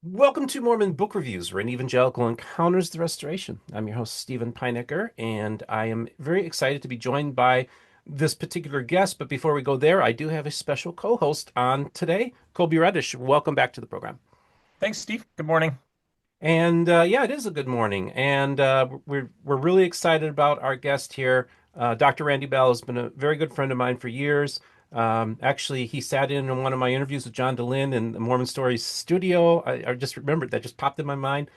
Welcome to Mormon Book Reviews, where an evangelical encounters the restoration. I'm your host, Steven Pynakker, and I am very excited to be joined by this particular guest. But before we go there, I do have a special co-host on today, Kolby Reddish. Welcome back to the program. Thanks, Steve. Good morning. And yeah, it is a good morning, and we're really excited about our guest here. Dr. Randy Bell has been a very good friend of mine for years. Actually, he sat in one of my interviews with John DeLynn in the Mormon Stories studio. I just remembered that just popped in my mind,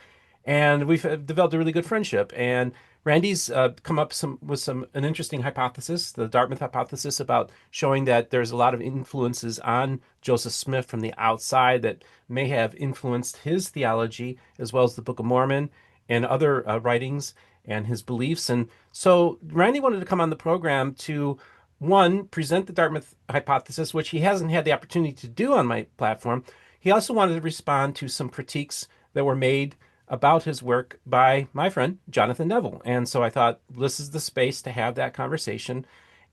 and we've developed a really good friendship. And Randy's come up with an interesting hypothesis, the Dartmouth hypothesis, about showing that there's a lot of influences on Joseph Smith from the outside that may have influenced his theology as well as the Book of Mormon and other writings and his beliefs. And so Randy wanted to come on the program to one, present the Dartmouth hypothesis, which he hasn't had the opportunity to do on my platform. He also wanted to respond to some critiques that were made about his work by my friend Jonathan Neville. And so I thought this is the space to have that conversation.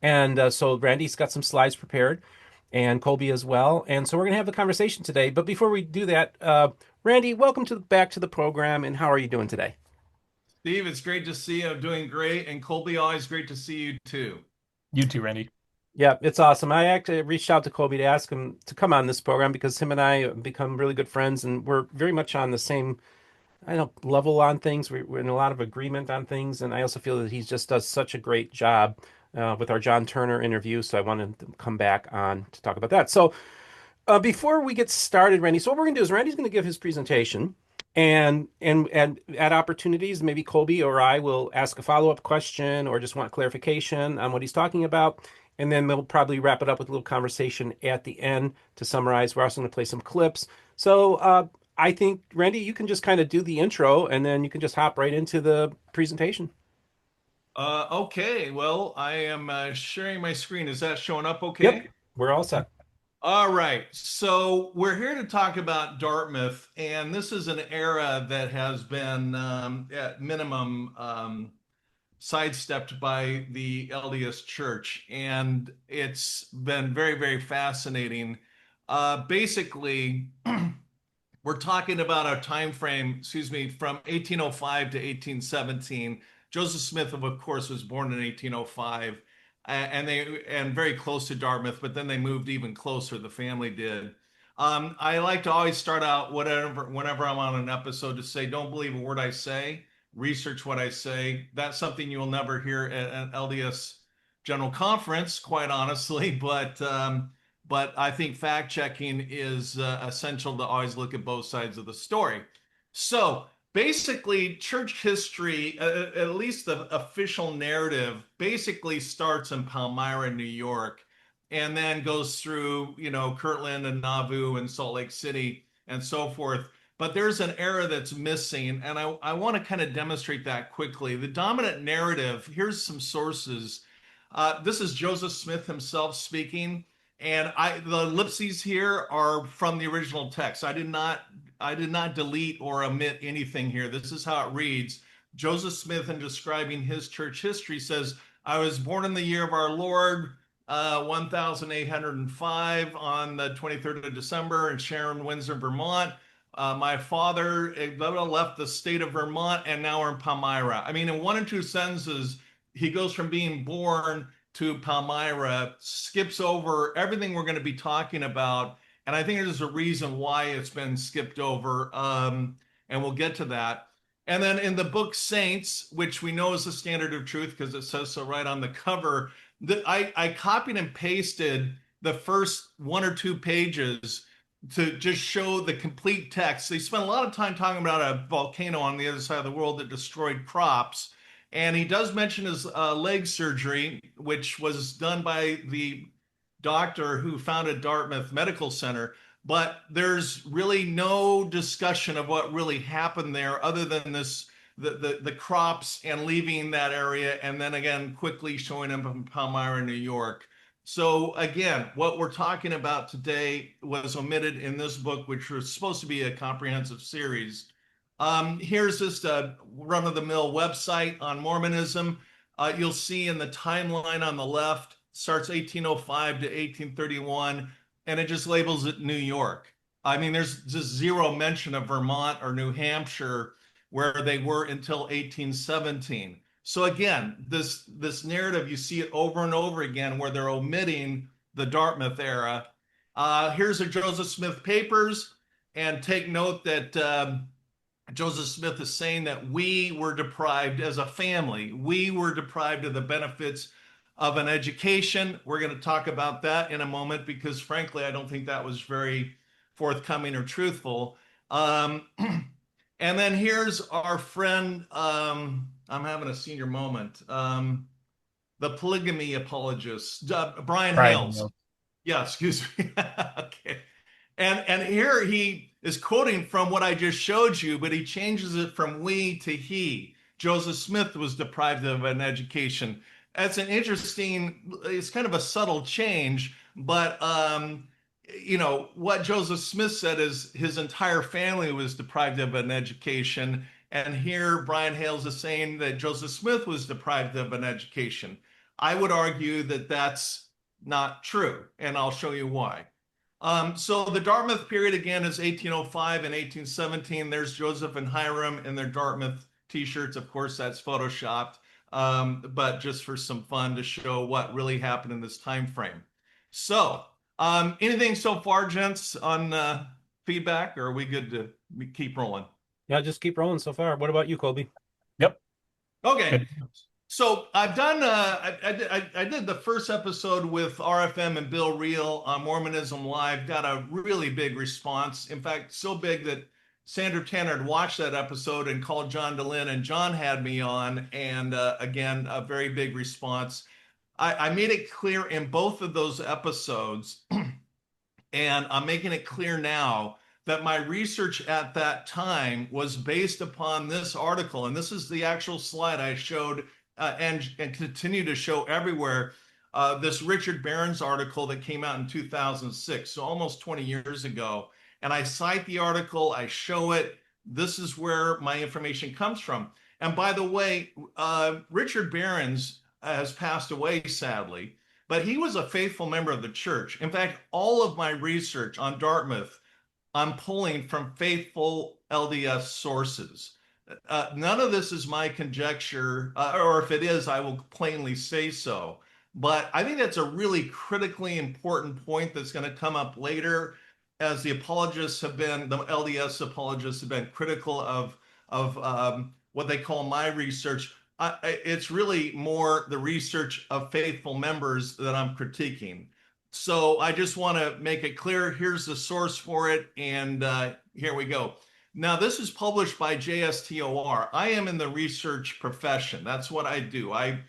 And so Randy's got some slides prepared and Colby as well. And so we're going to have the conversation today. But before we do that, Randy, welcome back to the program. And how are you doing today? Steve, it's great to see you. I'm doing great. And Colby, always great to see you too. You too, Randy. Yeah, it's awesome. I actually reached out to Colby to ask him to come on this program because him and I have become really good friends and we're very much on the same, I don't know, level on things. We're in a lot of agreement on things. And I also feel that he just does such a great job with our John Turner interview. So I wanted to come back on to talk about that. So before we get started, Randy, so what we're going to do is Randy's going to give his presentation, and at opportunities, maybe Colby or I will ask a follow-up question or just want clarification on what he's talking about, and then we'll probably wrap it up with a little conversation at the end to summarize. We're also going to play some clips. So I think Randy, you can just kind of do the intro, and then you can just hop right into the presentation. Okay, well, I am sharing my screen. Is that showing up Yep, okay? we're all set. All right, so we're here to talk about Dartmouth, and this is an era that has been, at minimum, sidestepped by the LDS Church, and it's been very, very fascinating. Basically, we're talking about a time frame, excuse me, from 1805 to 1817. Joseph Smith, of course, was born in 1805, and very close to Dartmouth, but then they moved even closer. The family did. I like to always start out whenever I'm on an episode to say, don't believe a word I say, research what I say. That's something you'll never hear at an LDS General Conference, quite honestly, but I think fact checking is essential to always look at both sides of the story. So basically, church history, at least the official narrative, basically starts in Palmyra, New York, and then goes through, Kirtland and Nauvoo and Salt Lake City and so forth. But there's an era that's missing, and I want to kind of demonstrate that quickly. The dominant narrative, here's some sources. This is Joseph Smith himself speaking. And the ellipses here are from the original text. I did not delete or omit anything here. This is how it reads. Joseph Smith, in describing his church history, says, I was born in the year of our Lord, 1805, on the 23rd of December in Sharon, Windsor, Vermont. My father left the state of Vermont, and now we're in Palmyra. I mean, in one or two sentences, he goes from being born to Palmyra, skips over everything we're going to be talking about. And I think there's a reason why it's been skipped over. And we'll get to that. And then in the book Saints, which we know is the standard of truth because it says so right on the cover, I copied and pasted the first one or two pages to just show the complete text. They spent a lot of time talking about a volcano on the other side of the world that destroyed crops. And he does mention his leg surgery, which was done by the doctor who founded Dartmouth Medical Center. But there's really no discussion of what really happened there other than the crops and leaving that area, and then again quickly showing up in Palmyra, New York. So again, what we're talking about today was omitted in this book, which was supposed to be a comprehensive series. Here's just a run-of-the-mill website on Mormonism. You'll see in the timeline on the left, starts 1805 to 1831, and it just labels it New York. I mean, there's just zero mention of Vermont or New Hampshire where they were until 1817. So again, this narrative, you see it over and over again where they're omitting the Dartmouth era. Here's a Joseph Smith papers, and take note that Joseph Smith is saying that we were deprived as a family. We were deprived of the benefits of an education. We're going to talk about that in a moment because, frankly, I don't think that was very forthcoming or truthful. And then here's our friend. I'm having a senior moment. The polygamy apologist, Brian Hales. Yeah, excuse me. Okay. And here he is quoting from what I just showed you, but he changes it from we to he. Joseph Smith was deprived of an education. That's an interesting, it's kind of a subtle change, but what Joseph Smith said is his entire family was deprived of an education. And here Brian Hales is saying that Joseph Smith was deprived of an education. I would argue that that's not true, and I'll show you why. So the Dartmouth period again is 1805 and 1817. There's Joseph and Hyrum in their Dartmouth t-shirts. Of course, that's photoshopped, but just for some fun to show what really happened in this time frame. So anything so far, gents, on feedback, or are we good to keep rolling? Yeah, just keep rolling so far. What about you, Kolby? Yep. Okay. Good. So I've done, I did the first episode with RFM and Bill Reel on Mormonism Live, got a really big response. In fact, so big that Sandra Tanner had watched that episode and called John DeLynn, and John had me on, and again, a very big response. I made it clear in both of those episodes, and I'm making it clear now that my research at that time was based upon this article, and this is the actual slide I showed and continue to show everywhere, this Richard Barron's article that came out in 2006, so almost 20 years ago. And I cite the article, I show it. This is where my information comes from. And by the way, Richard Barron's has passed away, sadly, but he was a faithful member of the church. In fact, all of my research on Dartmouth, I'm pulling from faithful LDS sources. None of this is my conjecture, or if it is, I will plainly say so. But I think that's a really critically important point that's going to come up later, as the apologists have been, the LDS apologists have been critical of what they call my research. It's really more the research of faithful members that I'm critiquing. So I just want to make it clear. Here's the source for it, and here we go. Now, this is published by JSTOR. I am in the research profession. That's what I do. I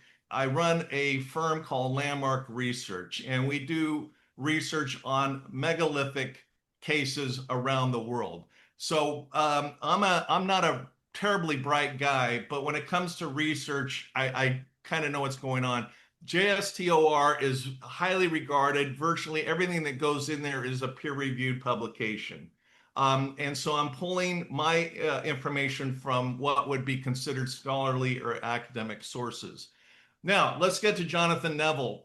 run a firm called Landmark Research, and we do research on megalithic cases around the world. So I'm not a terribly bright guy, but when it comes to research, I kind of know what's going on. JSTOR is highly regarded. Virtually everything that goes in there is a peer-reviewed publication. And so I'm pulling my information from what would be considered scholarly or academic sources. Now, let's get to Jonathan Neville.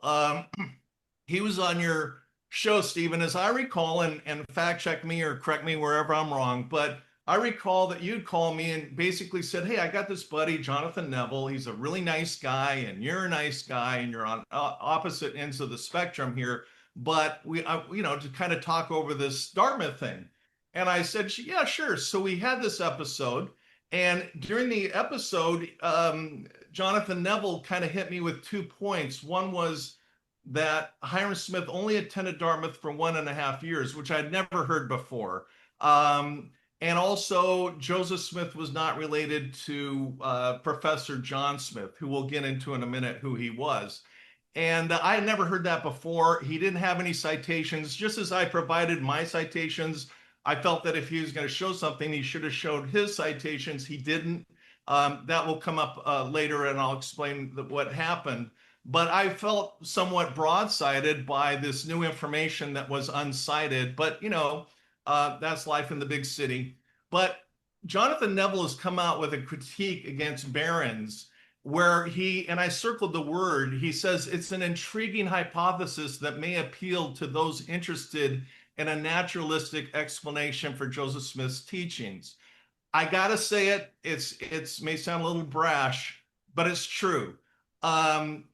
He was on your show, Stephen, as I recall, and fact check me or correct me wherever I'm wrong, but I recall that you'd call me and basically said, hey, I got this buddy, Jonathan Neville. He's a really nice guy, and you're a nice guy, and you're on opposite ends of the spectrum here. But we, to kind of talk over this Dartmouth thing. And I said, yeah, sure. So we had this episode. And during the episode, Jonathan Neville kind of hit me with 2 points. One was that Hyrum Smith only attended Dartmouth for 1.5 years, which I'd never heard before. And also, Joseph Smith was not related to Professor John Smith, who we'll get into in a minute who he was. And I had never heard that before. He didn't have any citations. Just as I provided my citations, I felt that if he was going to show something, he should have showed his citations. He didn't. That will come up later, and I'll explain what happened. But I felt somewhat broadsided by this new information that was uncited. But, that's life in the big city. But Jonathan Neville has come out with a critique against Barron's where and I circled the word, he says it's an intriguing hypothesis that may appeal to those interested and a naturalistic explanation for Joseph Smith's teachings. I gotta say it, it's may sound a little brash, but it's true. Um,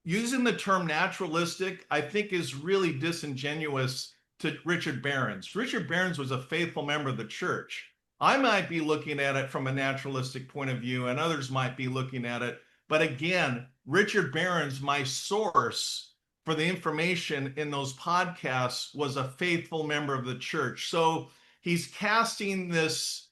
Using the term naturalistic, I think, is really disingenuous to Richard Behrens. Richard Behrens was a faithful member of the church. I might be looking at it from a naturalistic point of view, and others might be looking at it. But again, Richard Behrens, my source for the information in those podcasts, was a faithful member of the church. So he's casting this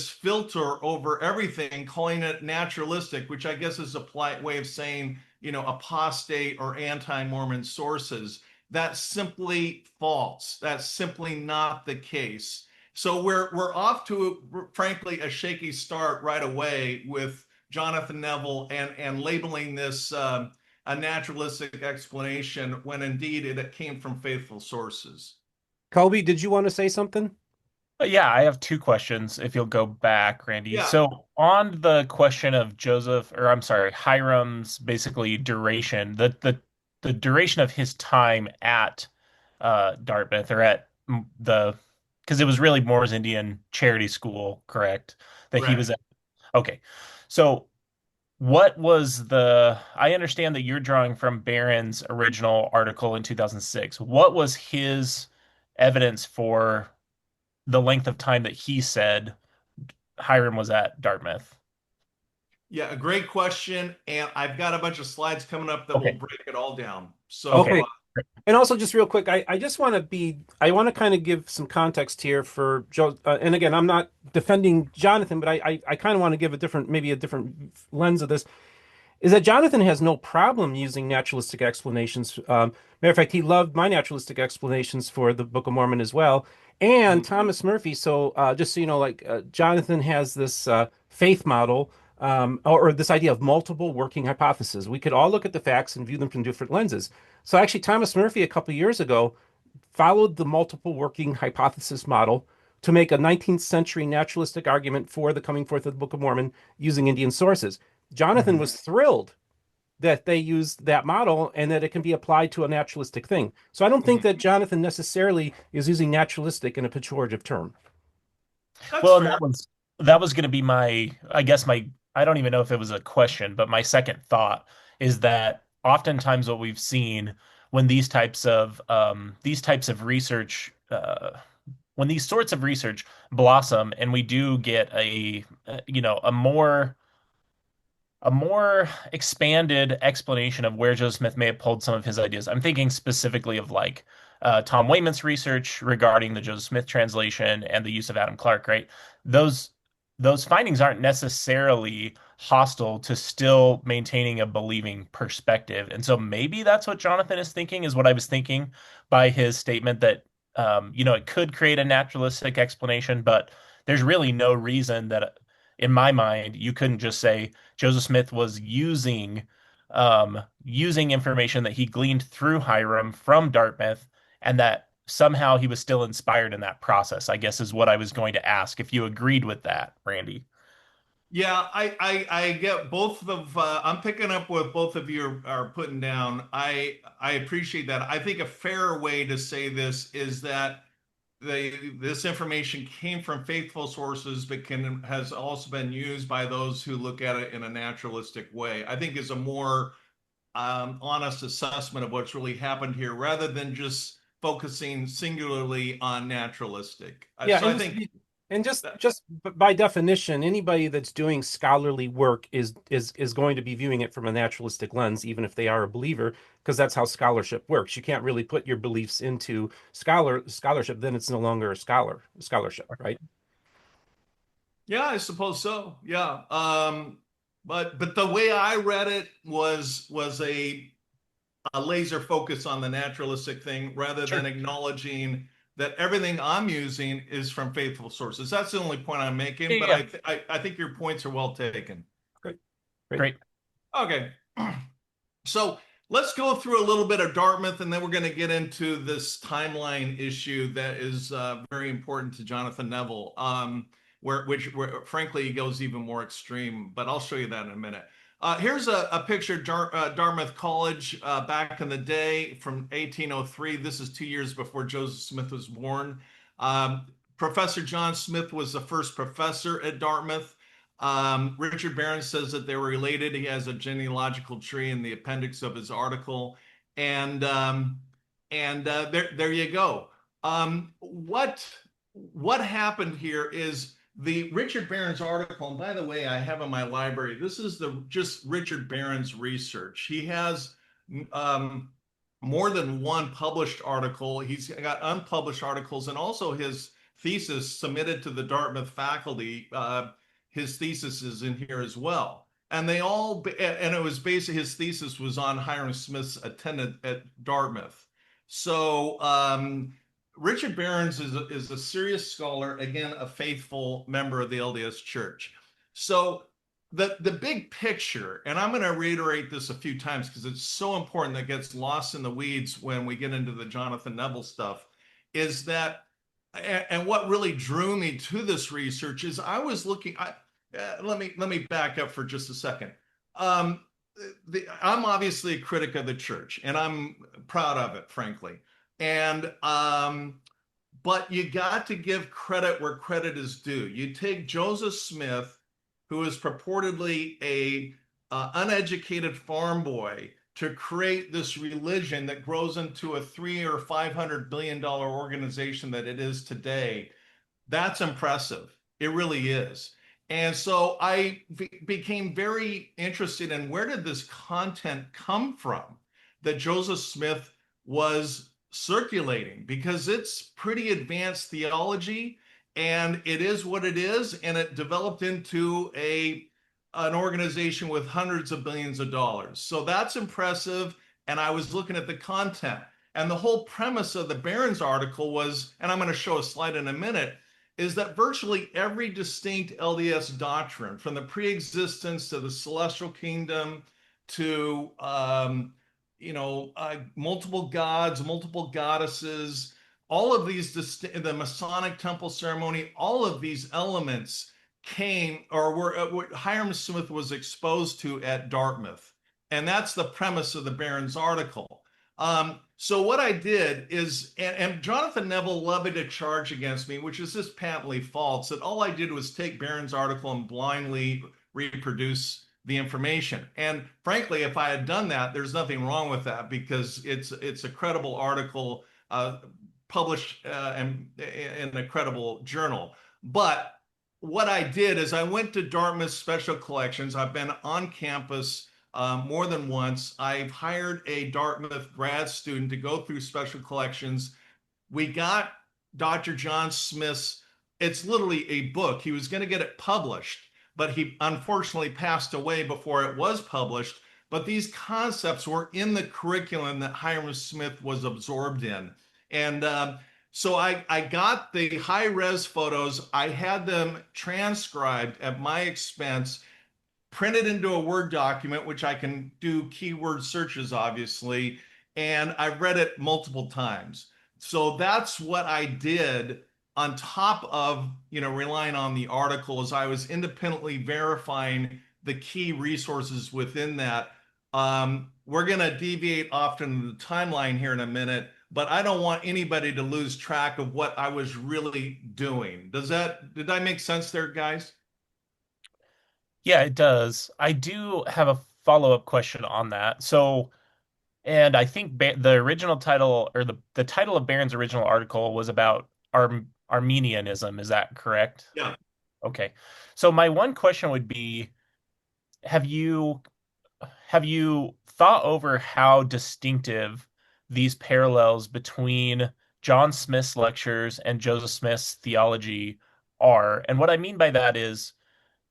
filter over everything, calling it naturalistic, which I guess is a polite way of saying, apostate or anti-Mormon sources. That's simply false. That's simply not the case. So we're off to, frankly, a shaky start right away with Jonathan Neville and labeling this a naturalistic explanation when indeed it came from faithful sources. Kolby, did you want to say something? Yeah, I have two questions if you'll go back, Randy. Yeah, So on the question of Joseph, or I'm sorry, Hyram's basically duration, the duration of his time at Dartmouth or at the because it was really Moore's Indian Charity School, correct? That he correct. was at. Okay. So what was I understand that you're drawing from Barron's original article in 2006. What was his evidence for the length of time that he said Hiram was at Dartmouth? Yeah, a great question. And I've got a bunch of slides coming up that will Okay. break it all down. So, Okay. Okay. And also, just real quick, I just want to I want to kind of give some context here for Joe. And again, I'm not defending Jonathan, but I kind of want to give maybe a different lens of this. Is that Jonathan has no problem using naturalistic explanations. Matter of fact, he loved my naturalistic explanations for the Book of Mormon as well, and mhm, Thomas Murphy. So just so you know, Jonathan has this faith model, or this idea of multiple working hypotheses. We could all look at the facts and view them from different lenses. So actually, Thomas Murphy a couple of years ago followed the multiple working hypothesis model to make a 19th century naturalistic argument for the coming forth of the Book of Mormon using Indian sources. Jonathan mhm, was thrilled that they used that model and that it can be applied to a naturalistic thing. So I don't think mhm. that Jonathan necessarily is using naturalistic in a pejorative term. That's Well, and fair. that was going to be I guess I don't even know if it was a question, but my second thought is that oftentimes what we've seen when these types of research when these sorts of research blossom and we do get a more expanded explanation of where Joseph Smith may have pulled some of his ideas. I'm thinking specifically of Tom Wayman's research regarding the Joseph Smith translation and the use of Adam Clark, right? Those those findings aren't necessarily hostile to still maintaining a believing perspective. And so maybe that's what Jonathan is thinking, is what I was thinking by his statement that it could create a naturalistic explanation, but there's really no reason that in my mind, you couldn't just say Joseph Smith was using information that he gleaned through Hiram from Dartmouth, and that somehow he was still inspired in that process, I guess is what I was going to ask if you agreed with that, Randy. Yeah, I get both of I'm picking up what both of you are putting down. I appreciate that. I think a fair way to say this is that this information came from faithful sources, but has also been used by those who look at it in a naturalistic way. I think is a more honest assessment of what's really happened here, rather than just focusing singularly on naturalistic. Yeah, So I think and just that, just by definition, anybody that's doing scholarly work is going to be viewing it from a naturalistic lens, even if they are a believer, because that's how scholarship works. You can't really put your beliefs into scholarship, then it's no longer scholarship, right? yeah, I suppose so. Yeah. But the way I read it was a laser focus on the naturalistic thing rather than Sure. acknowledging that everything I'm using is from faithful sources. That's the only point I'm Yeah, making, yeah, but yeah. I think your points are well taken. Great, great. Great. Okay. So let's go through a little bit of Dartmouth, and then we're going to get into this timeline issue that is very important to Jonathan Neville, where frankly he goes even more extreme. But I'll show you that in a minute. Here's a picture of Dartmouth College back in the day from 1803. This is 2 years before Joseph Smith was born. Um, Professor John Smith was the first professor at Dartmouth. Richard Barron says that they were related. He has a genealogical tree in the appendix of his article, and there you go. What happened here is the Richard Barron's article, and by the way, I have in my library, this is the just Richard Barron's research. He has um, more than one published article. He's got unpublished articles and also his thesis submitted to the Dartmouth faculty. His thesis is in here as well. And it was basically his thesis was on Hyrum Smith's attendance at Dartmouth. So Richard Barron's is a serious scholar, again, a faithful member of the LDS Church. So the big picture, and I'm going to reiterate this a few times because it's so important that gets lost in the weeds when we get into the Jonathan Neville stuff, is that, and what really drew me to this research is I was looking. Let me back up for just a second. I'm obviously a critic of the church, and I'm proud of it, frankly. And but you got to give credit where credit is due. You take Joseph Smith, who is purportedly a uneducated farm boy, to create this religion that grows into a $300 or $500 billion organization that it is today. That's impressive. It really is. And so I became very interested in where did this content come from that Joseph Smith was circulating, because it's pretty advanced theology and it is what it is, and it developed into an organization with hundreds of billions of dollars. So that's impressive. And I was looking at the content, and the whole premise of the Barron's article was, and I'm going to show a slide in a minute, is that virtually every distinct LDS doctrine, from the pre-existence to the celestial kingdom to multiple gods, multiple goddesses, all of these, the Masonic temple ceremony, all of these elements came or were what Hyrum Smith was exposed to at Dartmouth. And that's the premise of the Barron's article. So what I did is, and Jonathan Neville levied a charge against me, which is just patently false, that all I did was take Barron's article and blindly reproduce the information. And frankly, if I had done that, there's nothing wrong with that, because it's a credible article published in a credible journal. But what I did is I went to Dartmouth Special Collections. I've been on campus more than once. I've hired a Dartmouth grad student to go through special collections. We got Dr. John Smith's, it's literally a book. He was going to get it published, but he unfortunately passed away before it was published. But these concepts were in the curriculum that Hyrum Smith was absorbed in. And so I got the high-res photos. I had them transcribed at my expense, printed into a Word document, which I can do keyword searches, obviously, and I've read it multiple times. So that's what I did on top of, relying on the article, as I was independently verifying the key resources within that. We're going to deviate off into the timeline here in a minute, but I don't want anybody to lose track of what I was really doing. Did that make sense there, guys? Yeah, it does. I do have a follow-up question on that. So, and I think the original title, or the title of Barron's original article was about Armenianism. Is that correct? Yeah. Okay. So my one question would be, have you thought over how distinctive these parallels between John Smith's lectures and Joseph Smith's theology are? And what I mean by that is,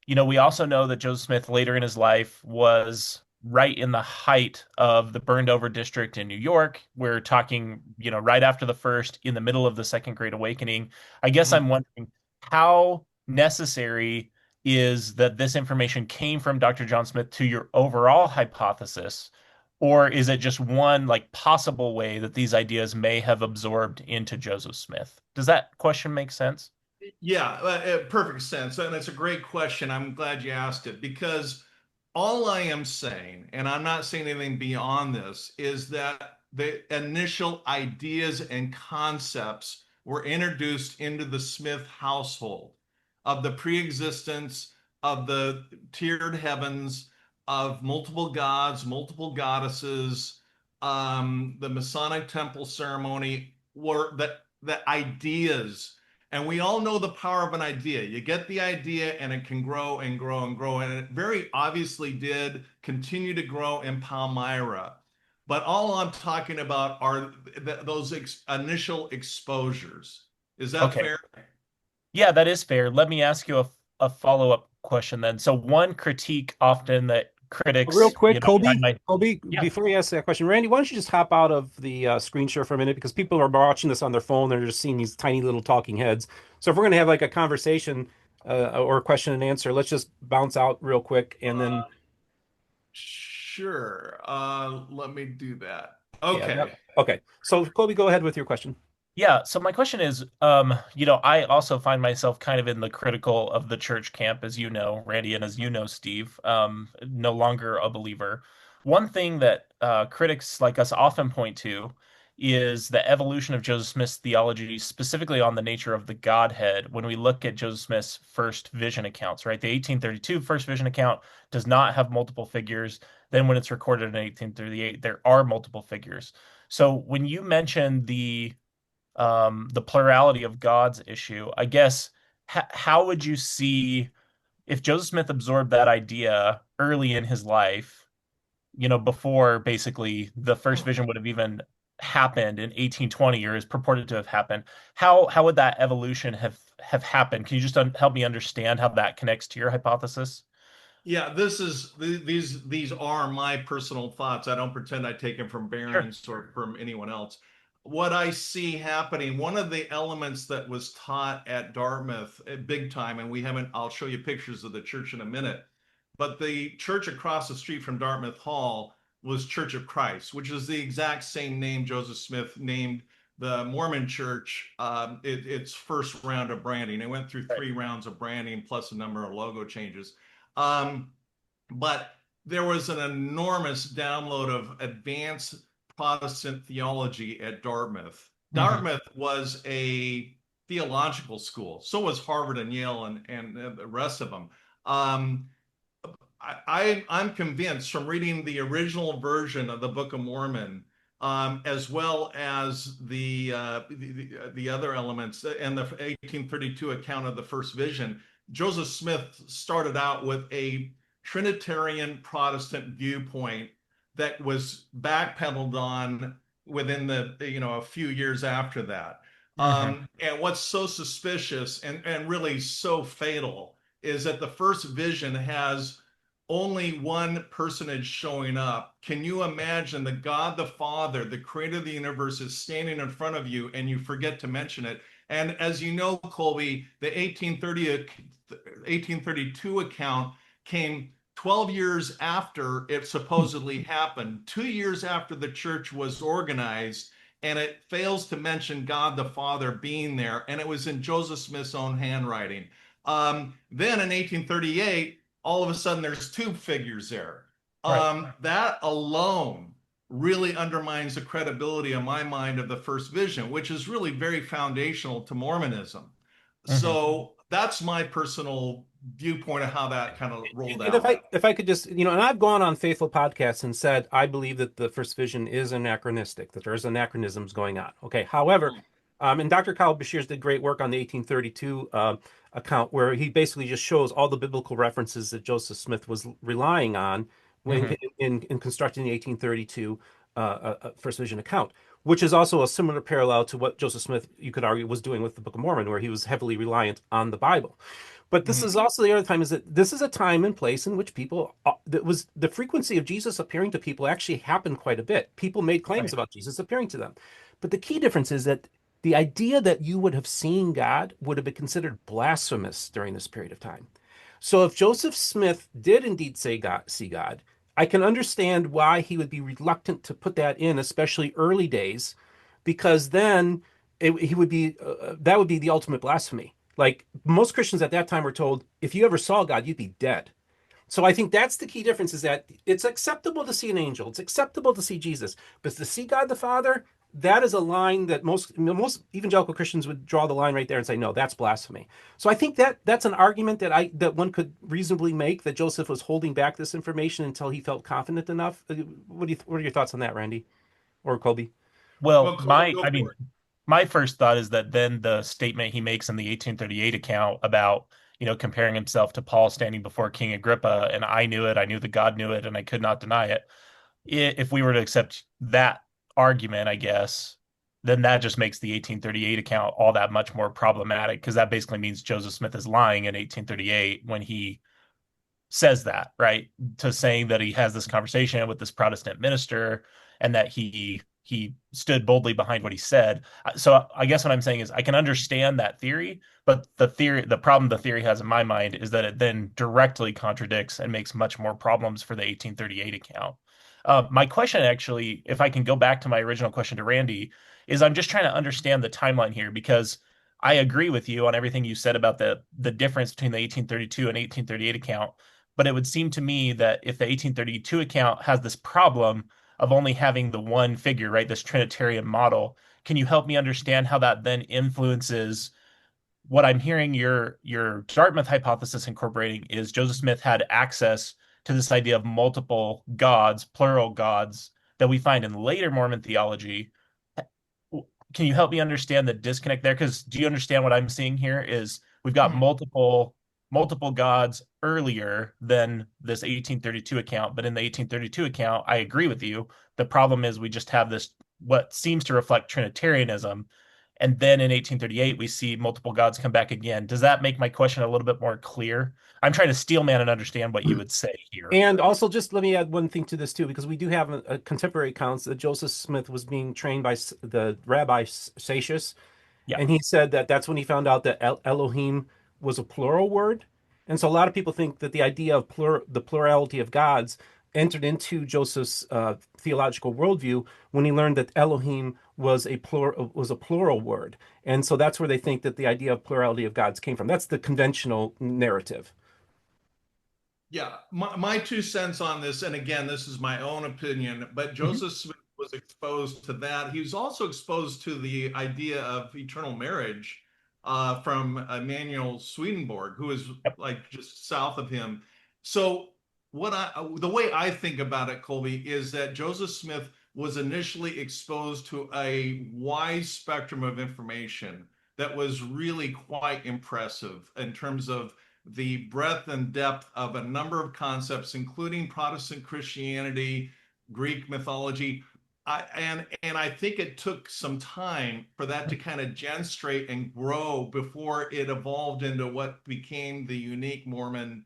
we also know that Joseph Smith later in his life was right in the height of the burned over district in New York. We're talking, right after the first, in the middle of the Second Great Awakening. I guess I'm wondering how necessary is that this information came from Dr. John Smith to your overall hypothesis, or is it just one possible way that these ideas may have absorbed into Joseph Smith? Does that question make sense? Yeah, perfect sense. And it's a great question. I'm glad you asked it, because all I am saying, and I'm not saying anything beyond this, is that the initial ideas and concepts were introduced into the Smith household of the pre-existence of the tiered heavens, of multiple gods, multiple goddesses, the Masonic temple ceremony, were the ideas. And we all know the power of an idea. You get the idea and it can grow and grow and grow. And it very obviously did continue to grow in Palmyra. But all I'm talking about are those initial exposures. Is that Okay. fair? Yeah, that is fair. Let me ask you a follow-up question then. So one critique often that Real critics, quick, find Kolby, my Kolby, yeah, before you ask that question, Randy, why don't you just hop out of the screen share for a minute because people are watching this on their phone. They're just seeing these tiny little talking heads. So if we're going to have like a conversation or a question and answer, let's just bounce out real quick and then, Sure. Let me do that. yeah, Okay. okay. So Kolby, go ahead with your question. Yeah, so my question is, I also find myself kind of in the critical of the church camp, as you know, Randy, and as you know, Steve, no longer a believer. One thing that critics like us often point to is the evolution of Joseph Smith's theology, specifically on the nature of the Godhead. When we look at Joseph Smith's first vision accounts, right? The 1832 first vision account does not have multiple figures. Then when it's recorded in 1838, there are multiple figures. So when you mention the plurality of gods issue, I guess, how would you see if Joseph Smith absorbed that idea early in his life, before basically the first vision would have even happened in 1820 or is purported to have happened? How would that evolution have happened? Can you just help me understand how that connects to your hypothesis? Yeah, these are my personal thoughts. I don't pretend I take them from Sure. Barron's or from anyone else. What I see happening, one of the elements that was taught at Dartmouth big time, and I'll show you pictures of the church in a minute, but the church across the street from Dartmouth Hall was Church of Christ, which is the exact same name Joseph Smith named the Mormon church its first round of branding. It went through Right. 3 rounds of branding plus a number of logo changes. Um, but there was an enormous download of advanced Protestant theology at Dartmouth. Hmm. Dartmouth was a theological school. So was Harvard and Yale and the rest of them. Um, I'm convinced from reading the original version of the Book of Mormon, as well as the other elements and the 1832 account of the first vision. Joseph Smith started out with a Trinitarian Protestant viewpoint that was backpedaled on within a few years after that. Hmm. And what's so suspicious and really so fatal is that the first vision has only one personage showing up. Can you imagine the God the Father, the creator of the universe, is standing in front of you and you forget to mention it? And as you know, Kolby, the 1832 account came 12 years after it supposedly happened, 2 years after the church was organized, and it fails to mention God the Father being there. And it was in Joseph Smith's own handwriting. Then in 1838, all of a sudden there's two figures there. Right. That alone really undermines the credibility in my mind of the first vision, which is really very foundational to Mormonism. Hmm. So that's my personal viewpoint of how that kind of rolled And if out. I could just, and I've gone on faithful podcasts and said I believe that the first vision is anachronistic, that there's anachronisms going on. Okay. However, and Dr. Kyle Bashirs did great work on the 1832 account where he basically just shows all the biblical references that Joseph Smith was relying on when Hmm. in constructing the 1832 first vision account, which is also a similar parallel to what Joseph Smith, you could argue, was doing with the Book of Mormon, where he was heavily reliant on the Bible. But this Hmm. is also the other time is that this is a time and place in which people that was the frequency of Jesus appearing to people actually happened quite a bit. People made claims Right. about Jesus appearing to them. But the key difference is that the idea that you would have seen God would have been considered blasphemous during this period of time. So if Joseph Smith did indeed see God, I can understand why he would be reluctant to put that in, especially early days, because then he would be that would be the ultimate blasphemy. Like most Christians at that time were told, if you ever saw God, you'd be dead. So I think that's the key difference, is that it's acceptable to see an angel. It's acceptable to see Jesus. But to see God the Father, that is a line that most evangelical Christians would draw the line right there and say, no, that's blasphemy. So I think that that's an argument that one could reasonably make, that Joseph was holding back this information until he felt confident enough. What are your thoughts on that, Randy or Kolby? Well, Well, Colby, go I for mean, it. my first thought is that then the statement he makes in the 1838 account about, comparing himself to Paul standing before King Agrippa, and I knew it, I knew that God knew it, and I could not deny it. If we were to accept that argument, I guess, then that just makes the 1838 account all that much more problematic, because that basically means Joseph Smith is lying in 1838 when he says that, right? To saying that he has this conversation with this Protestant minister and that he stood boldly behind what he said. So I guess what I'm saying is I can understand that theory, but the problem the theory has in my mind is that it then directly contradicts and makes much more problems for the 1838 account. My question, actually, if I can go back to my original question to Randy, is I'm just trying to understand the timeline here, because I agree with you on everything you said about the difference between the 1832 and 1838 account. But it would seem to me that if the 1832 account has this problem of only having the one figure, right, this Trinitarian model, can you help me understand how that then influences what I'm hearing your Dartmouth hypothesis incorporating is Joseph Smith had access to this idea of multiple gods, plural gods, that we find in later Mormon theology. Can you help me understand the disconnect there? Because do you understand what I'm seeing here is we've got multiple gods earlier than this 1832 account, but in the 1832 account, I agree with you. The problem is we just have this what seems to reflect Trinitarianism, and then in 1838 we see multiple gods come back again. Does that make my question a little bit more clear? I'm trying to steelman and understand what you would say here. And also, just let me add one thing to this too, because we do have a contemporary accounts that Joseph Smith was being trained by the Rabbi Satius, Yeah. and he said that that's when he found out that Elohim was a plural word. And so a lot of people think that the idea of the plurality of gods entered into Joseph's theological worldview when he learned that Elohim was a plural word. And so that's where they think that the idea of plurality of gods came from. That's the conventional narrative. Yeah, my 2 cents on this, and again, this is my own opinion, but Mhm. Joseph Smith was exposed to that. He was also exposed to the idea of eternal marriage from Emanuel Swedenborg, who is Yep. like just south of him. So the way I think about it, Colby, is that Joseph Smith was initially exposed to a wide spectrum of information that was really quite impressive in terms of the breadth and depth of a number of concepts, including Protestant Christianity, Greek mythology. And I think it took some time for that to kind of genstrate and grow before it evolved into what became the unique Mormon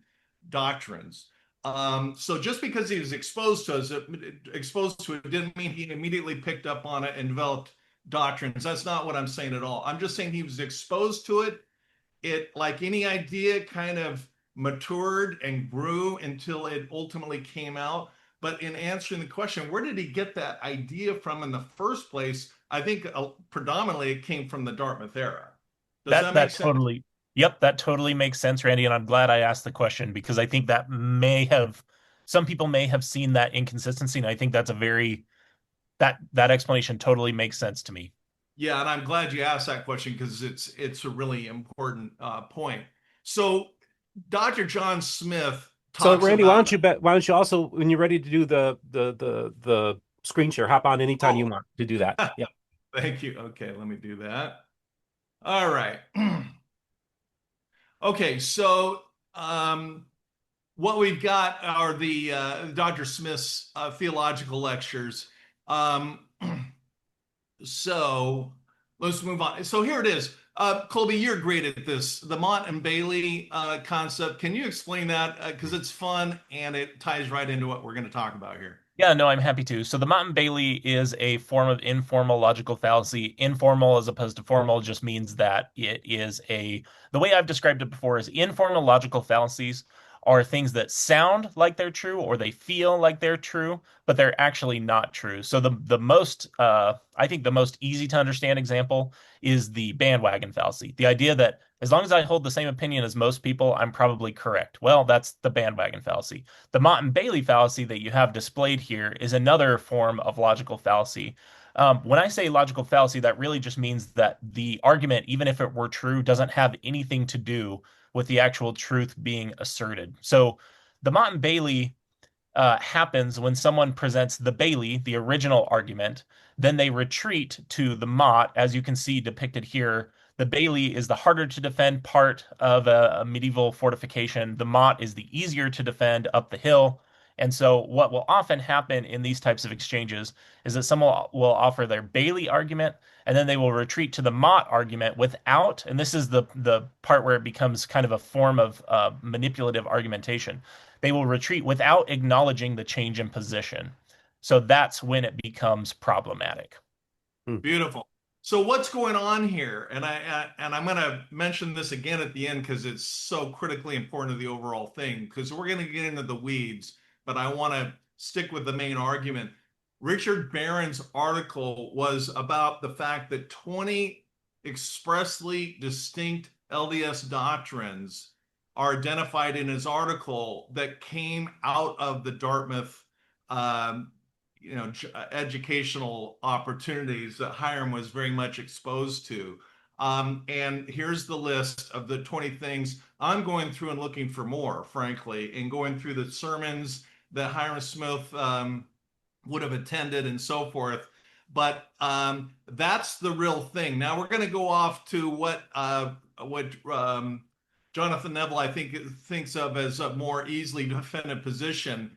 doctrines. So just because he was exposed to it didn't mean he immediately picked up on it and developed doctrines. That's not what I'm saying at all. I'm just saying he was exposed to it. It, like any idea, kind of matured and grew until it ultimately came out. But in answering the question, where did he get that idea from in the first place? I think predominantly it came from the Dartmouth era. Does That that make that sense? totally, yep, that totally makes sense, Randy, and I'm glad I asked the question because I think that may have some people may have seen that inconsistency, and I think that's a very that explanation totally makes sense to me. Yeah, and I'm glad you asked that question because it's a really important point. So Dr. John Smith So talks Randy, about. why don't you also, when you're ready to do the screen share, hop on anytime you Oh, want to do that. Yeah. thank you. Okay, let me do that. All right. Okay, so what we've got are the Dr. Smith's theological lectures. Um, so let's move on. So here it is. Colby, you're great at this. The Mott and Bailey concept. Can you explain that? Because it's fun and it ties right into what we're going to talk about here. Yeah, no, I'm happy to. So the Mountain Bailey is a form of informal logical fallacy. Informal as opposed to formal just means that it is the way I've described it before is informal logical fallacies are things that sound like they're true or they feel like they're true, but they're actually not true. So the most I think the most easy to understand example is the bandwagon fallacy. The idea that as long as I hold the same opinion as most people, I'm probably correct. Well, that's the bandwagon fallacy. The Mott and Bailey fallacy that you have displayed here is another form of logical fallacy. When I say logical fallacy, that really just means that the argument, even if it were true, doesn't have anything to do with the actual truth being asserted. So the Mott and Bailey happens when someone presents the Bailey, the original argument, then they retreat to the Mott, as you can see depicted here. The Bailey is the harder to defend part of a medieval fortification. The Mott is the easier to defend up the hill. And so, what will often happen in these types of exchanges is that someone will offer their Bailey argument, and then they will retreat to the Mott argument without, and this is the part where it becomes kind of a form of manipulative argumentation. They will retreat without acknowledging the change in position. So that's when it becomes problematic. Beautiful. So what's going on here? And I'm going to mention this again at the end because it's so critically important to the overall thing, because we're going to get into the weeds, but I want to stick with the main argument. Richard Barron's article was about the fact that 20 expressly distinct LDS doctrines are identified in his article that came out of the Dartmouth educational opportunities that Hyrum was very much exposed to. And here's the list of the 20 things. I'm going through and looking for more, frankly, and going through the sermons that Hyrum Smith would have attended and so forth. But that's the real thing. Now we're going to go off to what Jonathan Neville, I think, thinks of as a more easily defended position.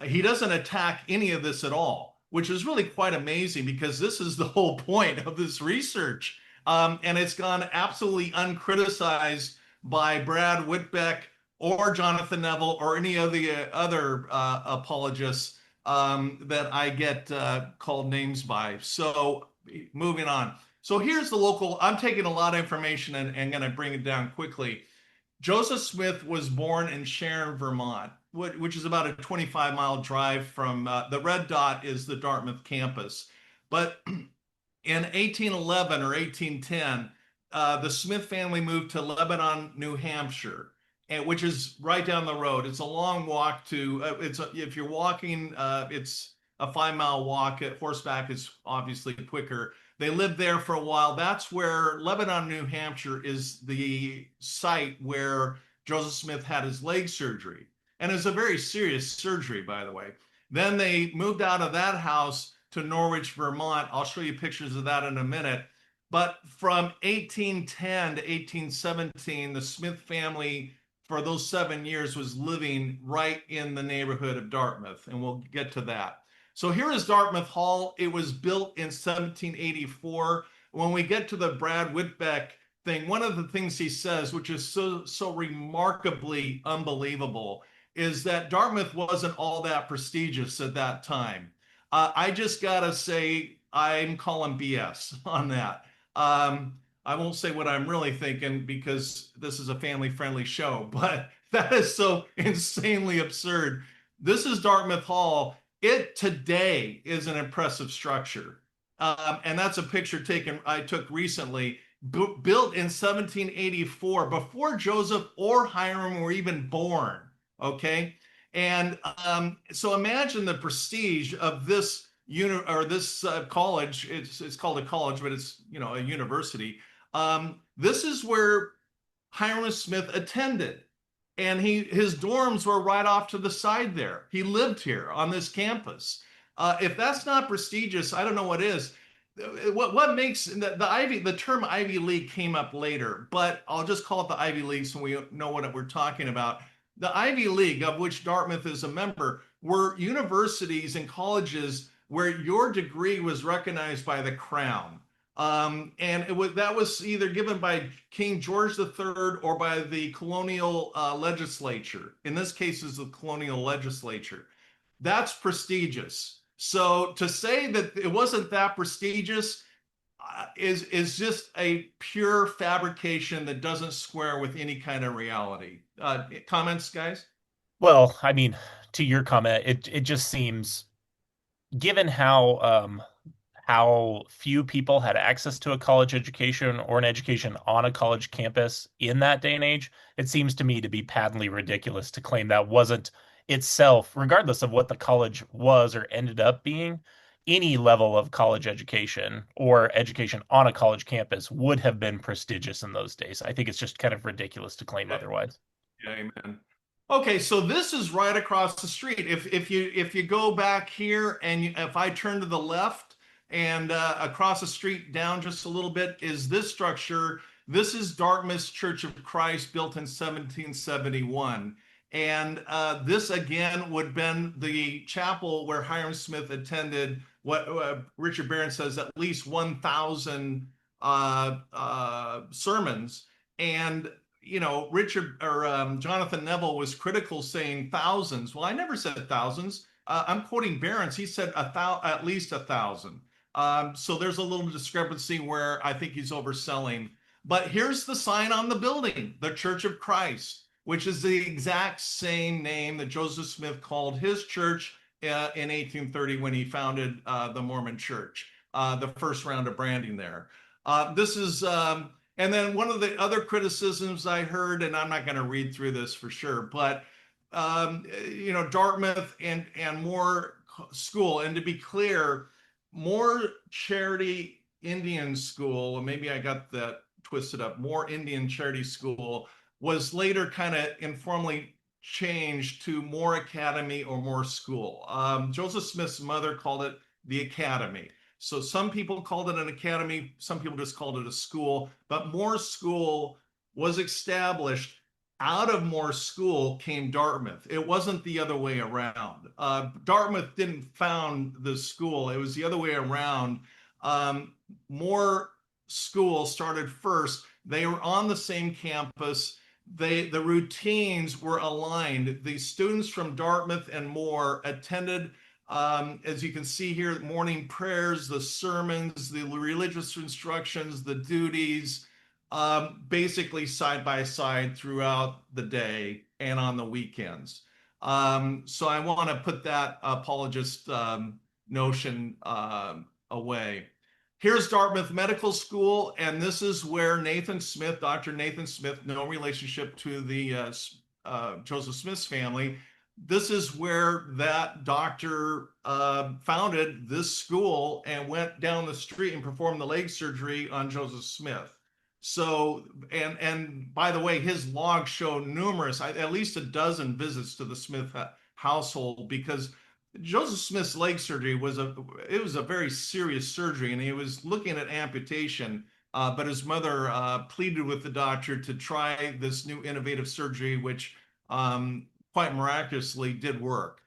He doesn't attack any of this at all, which is really quite amazing because this is the whole point of this research. And it's gone absolutely uncriticized by Brad Witbeck or Jonathan Neville or any of the other apologists that I get called names by. So moving on. So here's the local, I'm taking a lot of information and going to bring it down quickly. Joseph Smith was born in Sharon, Vermont, which is about a 25-mile drive from the red dot is the Dartmouth campus. But in 1811 or 1810, the Smith family moved to Lebanon, New Hampshire, which is right down the road. It's a long walk to, if you're walking, it's a 5-mile walk. At horseback is obviously quicker. They lived there for a while. That's where Lebanon, New Hampshire is the site where Joseph Smith had his leg surgery. And it's a very serious surgery, by the way. Then they moved out of that house to Norwich, Vermont. I'll show you pictures of that in a minute. But from 1810 to 1817, the Smith family, for those 7 years, was living right in the neighborhood of Dartmouth. And we'll get to that. So here is Dartmouth Hall. It was built in 1784. When we get to the Brad Witbeck thing, one of the things he says, which is so remarkably unbelievable, is that Dartmouth wasn't all that prestigious at that time. I just gotta say, I'm calling BS on that. I won't say what I'm really thinking because this is a family-friendly show, but that is so insanely absurd. This is Dartmouth Hall. It today is an impressive structure. And that's a picture I took recently, built in 1784, before Joseph or Hyrum were even born, okay? And so imagine the prestige of this college. It's called a college, but it's a university. This is where Hyrum Smith attended. And his dorms were right off to the side there. He lived here on this campus. If that's not prestigious, I don't know what is. What makes the term Ivy League came up later, but I'll just call it the Ivy League so we know what we're talking about. The Ivy League, of which Dartmouth is a member, were universities and colleges where your degree was recognized by the crown. And that was either given by King George III or by the colonial legislature. In this case, is the colonial legislature. That's prestigious. So to say that it wasn't that prestigious is just a pure fabrication that doesn't square with any kind of reality. Comments, guys? Well, I mean, to your comment, it just seems, given how few people had access to a college education or an education on a college campus in that day and age, it seems to me to be patently ridiculous to claim that wasn't itself, regardless of what the college was or ended up being, any level of college education or education on a college campus would have been prestigious in those days. I think it's just kind of ridiculous to claim Yeah, otherwise. yeah, amen. Okay, so this is right across the street. If you go back here and if I turn to the left and across the street down just a little bit is this structure. This is Dartmouth Church of Christ, built in 1771. And this again would have been the chapel where Hyrum Smith attended what Richard Barron says at least 1,000 sermons. And Richard or Jonathan Neville was critical, saying thousands. Well, I never said thousands. I'm quoting Barron's. He said at least 1,000. So there's a little discrepancy where I think he's overselling. But here's the sign on the building, the Church of Christ, which is the exact same name that Joseph Smith called his church in 1830 when he founded the Mormon Church, the first round of branding there. This is and then one of the other criticisms I heard, and I'm not going to read through this for sure, but Dartmouth and more school, and to be clear, more charity Indian school, and maybe I got that twisted up. More Indian charity school was later kind of informally changed to more academy or more school. Joseph Smith's mother called it the academy. So some people called it an academy, some people just called it a school, but more school was established. Out of more school came Dartmouth. It wasn't the other way around. Dartmouth didn't found the school. It was the other way around. More school started first. They were on the same campus. The routines were aligned. The students from Dartmouth and more attended, as you can see here, morning prayers, the sermons, the religious instructions, the duties, basically side by side throughout the day and on the weekends. So I want to put that apologist notion away. Here's Dartmouth Medical School, and this is where Nathan Smith, Dr. Nathan Smith, no relationship to the Joseph Smith's family. This is where that doctor founded this school and went down the street and performed the leg surgery on Joseph Smith. So, and by the way, his logs show numerous, at least a dozen visits to the Smith household, because Joseph Smith's leg surgery was a very serious surgery, and he was looking at amputation. But his mother pleaded with the doctor to try this new innovative surgery, which quite miraculously did work.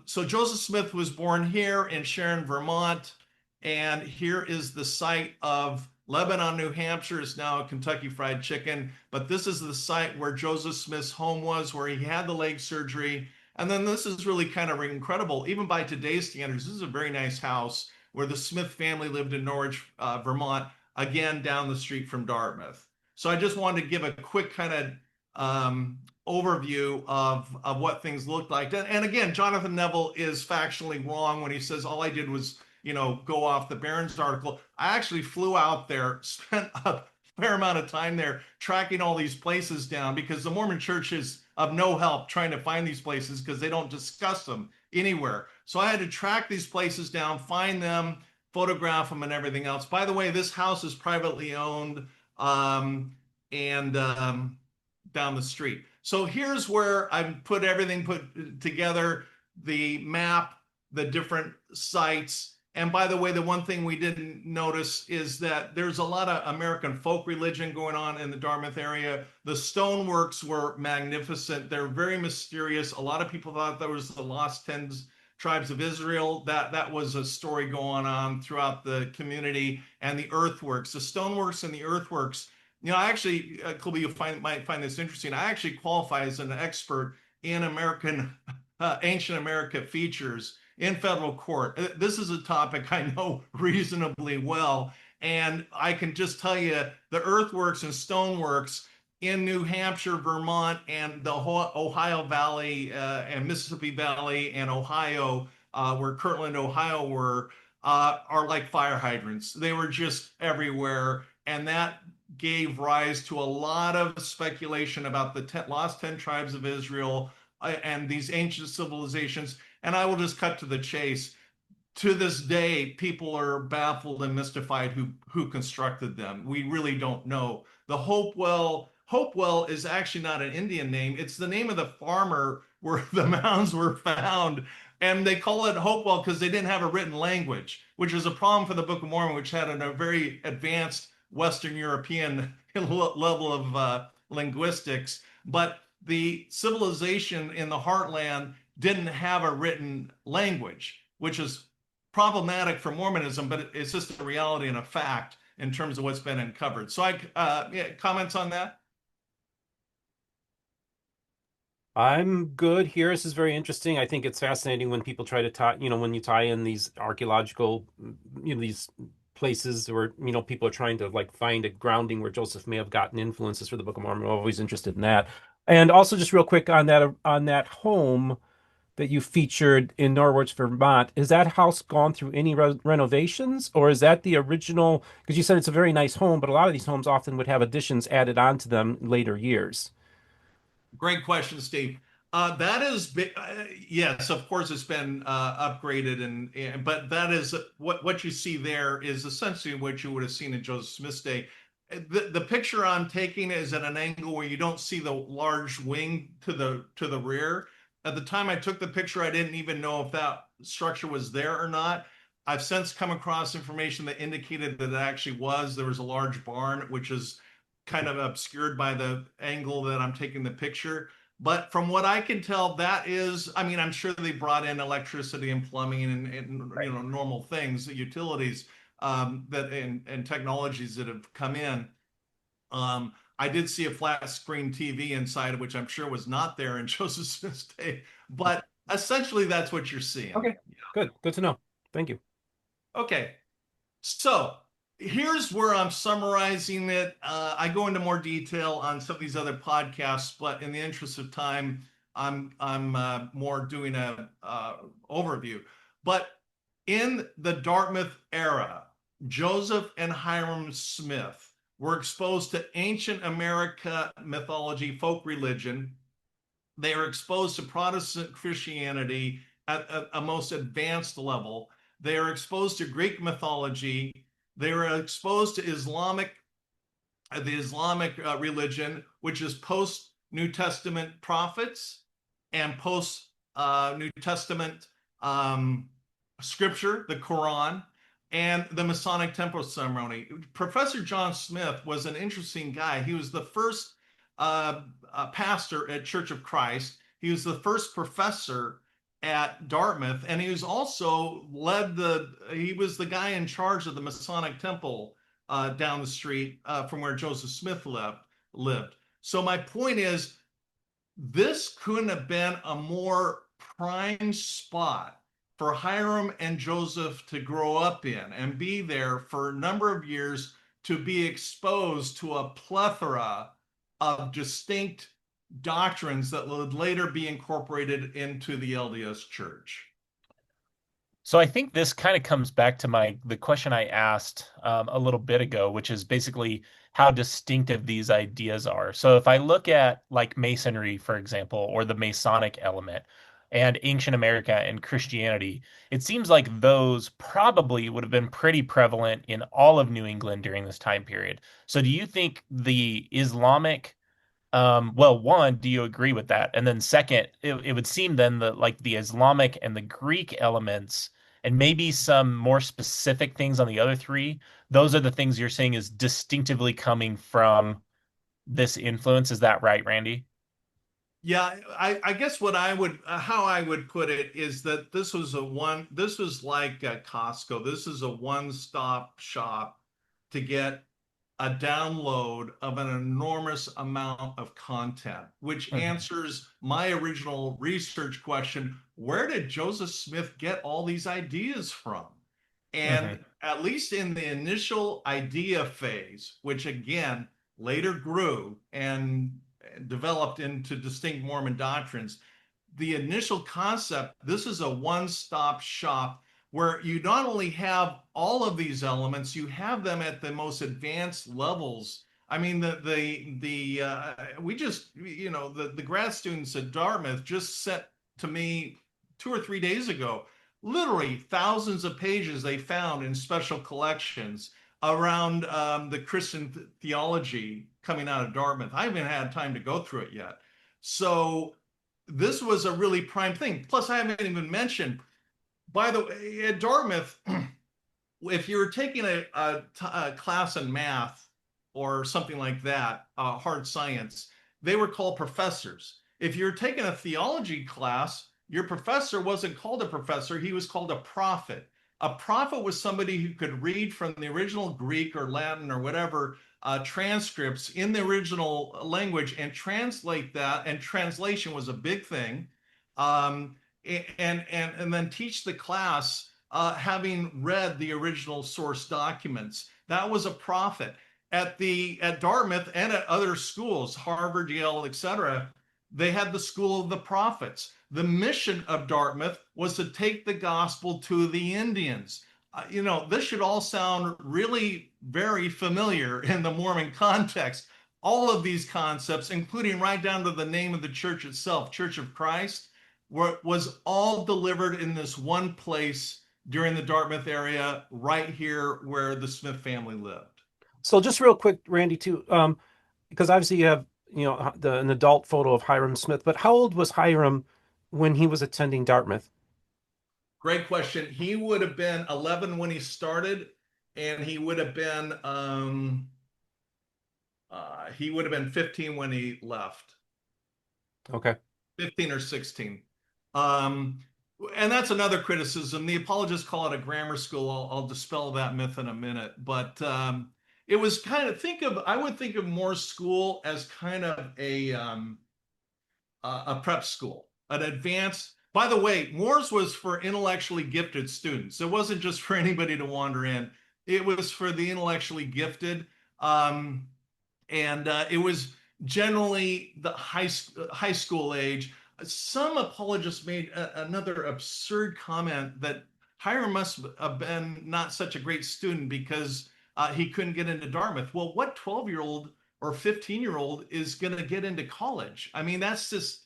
So Joseph Smith was born here in Sharon, Vermont, and here is the site of Lebanon, New Hampshire. Is now a Kentucky Fried Chicken, but this is the site where Joseph Smith's home was, where he had the leg surgery. And then this is really kind of incredible, even by today's standards. This is a very nice house where the Smith family lived in Norwich, Vermont, again down the street from Dartmouth. So I just wanted to give a quick kind of overview of what things looked like. And again, Jonathan Neville is factually wrong when he says all I did was go off the Barron's article. I actually flew out there, spent a fair amount of time there tracking all these places down, because the Mormon Church is of no help trying to find these places because they don't discuss them anywhere. So I had to track these places down, find them, photograph them, and everything else. By the way, this house is privately owned and down the street. So here's where I put everything put together, the map, the different sites. And by the way, the one thing we didn't notice is that there's a lot of American folk religion going on in the Dartmouth area. The stoneworks were magnificent. They're very mysterious. A lot of people thought there was the lost 10 tribes of Israel. That was a story going on throughout the community. And the earthworks, the stoneworks and the earthworks. I actually, Kolby, you might find this interesting. I actually qualify as an expert in American, ancient America features in federal court. This is a topic I know reasonably well. And I can just tell you the earthworks and stoneworks, in New Hampshire, Vermont, and the Ohio Valley and Mississippi Valley and Ohio, where Kirtland, Ohio were, are like fire hydrants. They were just everywhere. And that gave rise to a lot of speculation about the lost 10 tribes of Israel and these ancient civilizations. And I will just cut to the chase. To this day, people are baffled and mystified who constructed them. We really don't know. The Hopewell is actually not an Indian name. It's the name of the farmer where the mounds were found. And they call it Hopewell because they didn't have a written language, which is a problem for the Book of Mormon, which had a very advanced Western European level of linguistics. But the civilization in the heartland didn't have a written language, which is problematic for Mormonism, but it's just a reality and a fact in terms of what's been uncovered. So yeah, comments on that? I'm good here. This is very interesting. I think it's fascinating when people try to tie, when you tie in these archaeological, these places where, people are trying to like find a grounding where Joseph may have gotten influences for the Book of Mormon. I'm always interested in that. And also just real quick on that home that you featured in Norwich, Vermont, is that house gone through any renovations, or is that the original? Because you said it's a very nice home, but a lot of these homes often would have additions added onto them in later years. Great question, Steve. That is, yes, of course, it's been upgraded, but that is what you see there is essentially what you would have seen in Joseph Smith's day. The picture I'm taking is at an angle where you don't see the large wing to the rear. At the time I took the picture, I didn't even know if that structure was there or not. I've since come across information that indicated that it actually was. There was a large barn, which is kind of obscured by the angle that I'm taking the picture. But from what I can tell, that is, I mean, I'm sure they brought in electricity and plumbing and Right. normal things, utilities that and technologies that have come in. I did see a flat screen TV inside, which I'm sure was not there in Joseph Smith's day. But essentially, that's what you're seeing. Okay, good. Good to know. Thank you. Okay, so here's where I'm summarizing it. I go into more detail on some of these other podcasts, but in the interest of time, I'm more doing a overview. But in the Dartmouth era, Joseph and Hyrum Smith were exposed to ancient America mythology, folk religion. They are exposed to Protestant Christianity at a most advanced level. They are exposed to Greek mythology. They were exposed to the Islamic religion, which is post New Testament prophets and post New Testament scripture, the Quran, and the Masonic temple ceremony. Professor John Smith was an interesting guy. He was the first pastor at Church of Christ. He was the first professor at Dartmouth, and he was also he was the guy in charge of the Masonic temple down the street from where Joseph Smith lived. So my point is, this couldn't have been a more prime spot for Hyrum and Joseph to grow up in and be there for a number of years to be exposed to a plethora of distinct doctrines that would later be incorporated into the LDS Church. So I think this kind of comes back to the question I asked a little bit ago, which is basically how distinctive these ideas are. So if I look at like Masonry, for example, or the Masonic element and ancient America and Christianity, it seems like those probably would have been pretty prevalent in all of New England during this time period. So do you think the Islamic well, one, do you agree with that? And then second, it would seem then that like the Islamic and the Greek elements, and maybe some more specific things on the other three, those are the things you're saying is distinctively coming from this influence. Is that right, Randy? Yeah, I guess what how I would put it is that this was like Costco. This is a one-stop shop to get a download of an enormous amount of content, which Mhm. answers my original research question, where did Joseph Smith get all these ideas from? Hmm. And at least in the initial idea phase, which again, later grew and developed into distinct Mormon doctrines, the initial concept, this is a one-stop shop where you not only have all of these elements, you have them at the most advanced levels. I mean, we just, the grad students at Dartmouth just sent to me 2 or 3 days ago, literally thousands of pages they found in special collections around the Christian theology coming out of Dartmouth. I haven't had time to go through it yet. So this was a really prime thing. Plus, I haven't even mentioned, by the way, at Dartmouth, if you were taking a class in math or something like that, hard science, they were called professors. If you're taking a theology class, your professor wasn't called a professor, he was called a prophet. A prophet was somebody who could read from the original Greek or Latin or whatever transcripts in the original language and translate that. And translation was a big thing. And then teach the class having read the original source documents. That was a prophet. At Dartmouth and at other schools, Harvard, Yale, etc., they had the School of the Prophets. The mission of Dartmouth was to take the gospel to the Indians. This should all sound really very familiar in the Mormon context. All of these concepts, including right down to the name of the church itself, Church of Christ, was all delivered in this one place during the Dartmouth area, right here where the Smith family lived. So just real quick, Randy, too, because obviously you have, an adult photo of Hyrum Smith, but how old was Hyrum when he was attending Dartmouth? Great question. He would have been 11 when he started, and he would have been 15 when he left. Okay. 15 or 16. And that's another criticism. The apologists call it a grammar school. I'll dispel that myth in a minute. But it was kind of, I would think of Moore's school as kind of a prep school, an advanced. By the way, Moore's was for intellectually gifted students. It wasn't just for anybody to wander in. It was for the intellectually gifted. And it was generally the high school age. Some apologists made another absurd comment that Hyrum must have been not such a great student because he couldn't get into Dartmouth. Well, what 12-year-old or 15-year-old is going to get into college? I mean, that's just,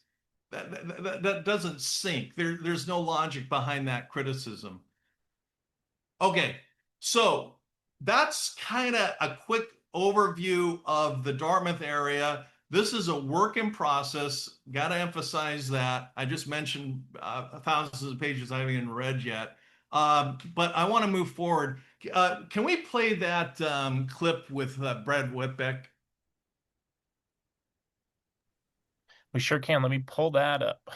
that doesn't sink. There's no logic behind that criticism. Okay, so that's kind of a quick overview of the Dartmouth area. This is a work in process. Got to emphasize that. I just mentioned thousands of pages I haven't even read yet. But I want to move forward. Can we play that clip with Brad Witbeck? We sure can. Let me pull that up.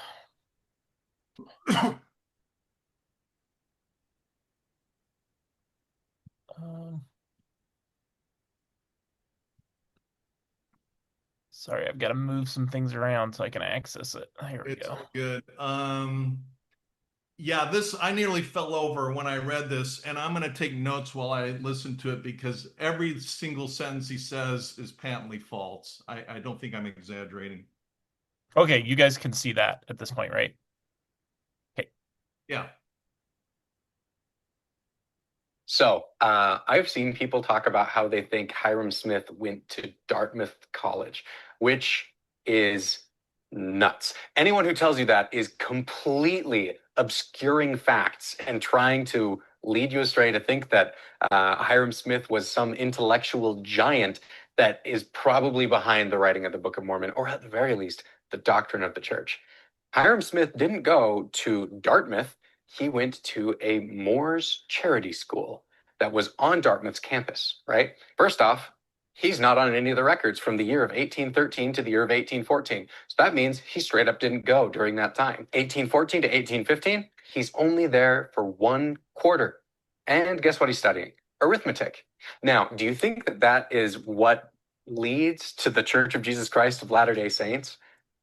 Sorry, I've got to move some things around so I can access it. Here we go. Good. Yeah, I nearly fell over when I read this, and I'm going to take notes while I listen to it because every single sentence he says is patently false. I don't think I'm exaggerating. Okay, you guys can see that at this point, right? Okay. Yeah. So I've seen people talk about how they think Hyrum Smith went to Dartmouth College, which is nuts. Anyone who tells you that is completely obscuring facts and trying to lead you astray to think that Hyrum Smith was some intellectual giant that is probably behind the writing of the Book of Mormon, or at the very least, the doctrine of the church. Hyrum Smith didn't go to Dartmouth. He went to a Moors charity school that was on Dartmouth's campus, right? First off, he's not on any of the records from the year of 1813 to the year of 1814. So that means he straight up didn't go during that time. 1814 to 1815, he's only there for 1 quarter. And guess what he's studying? Arithmetic. Now, do you think that that is what leads to the Church of Jesus Christ of Latter-day Saints?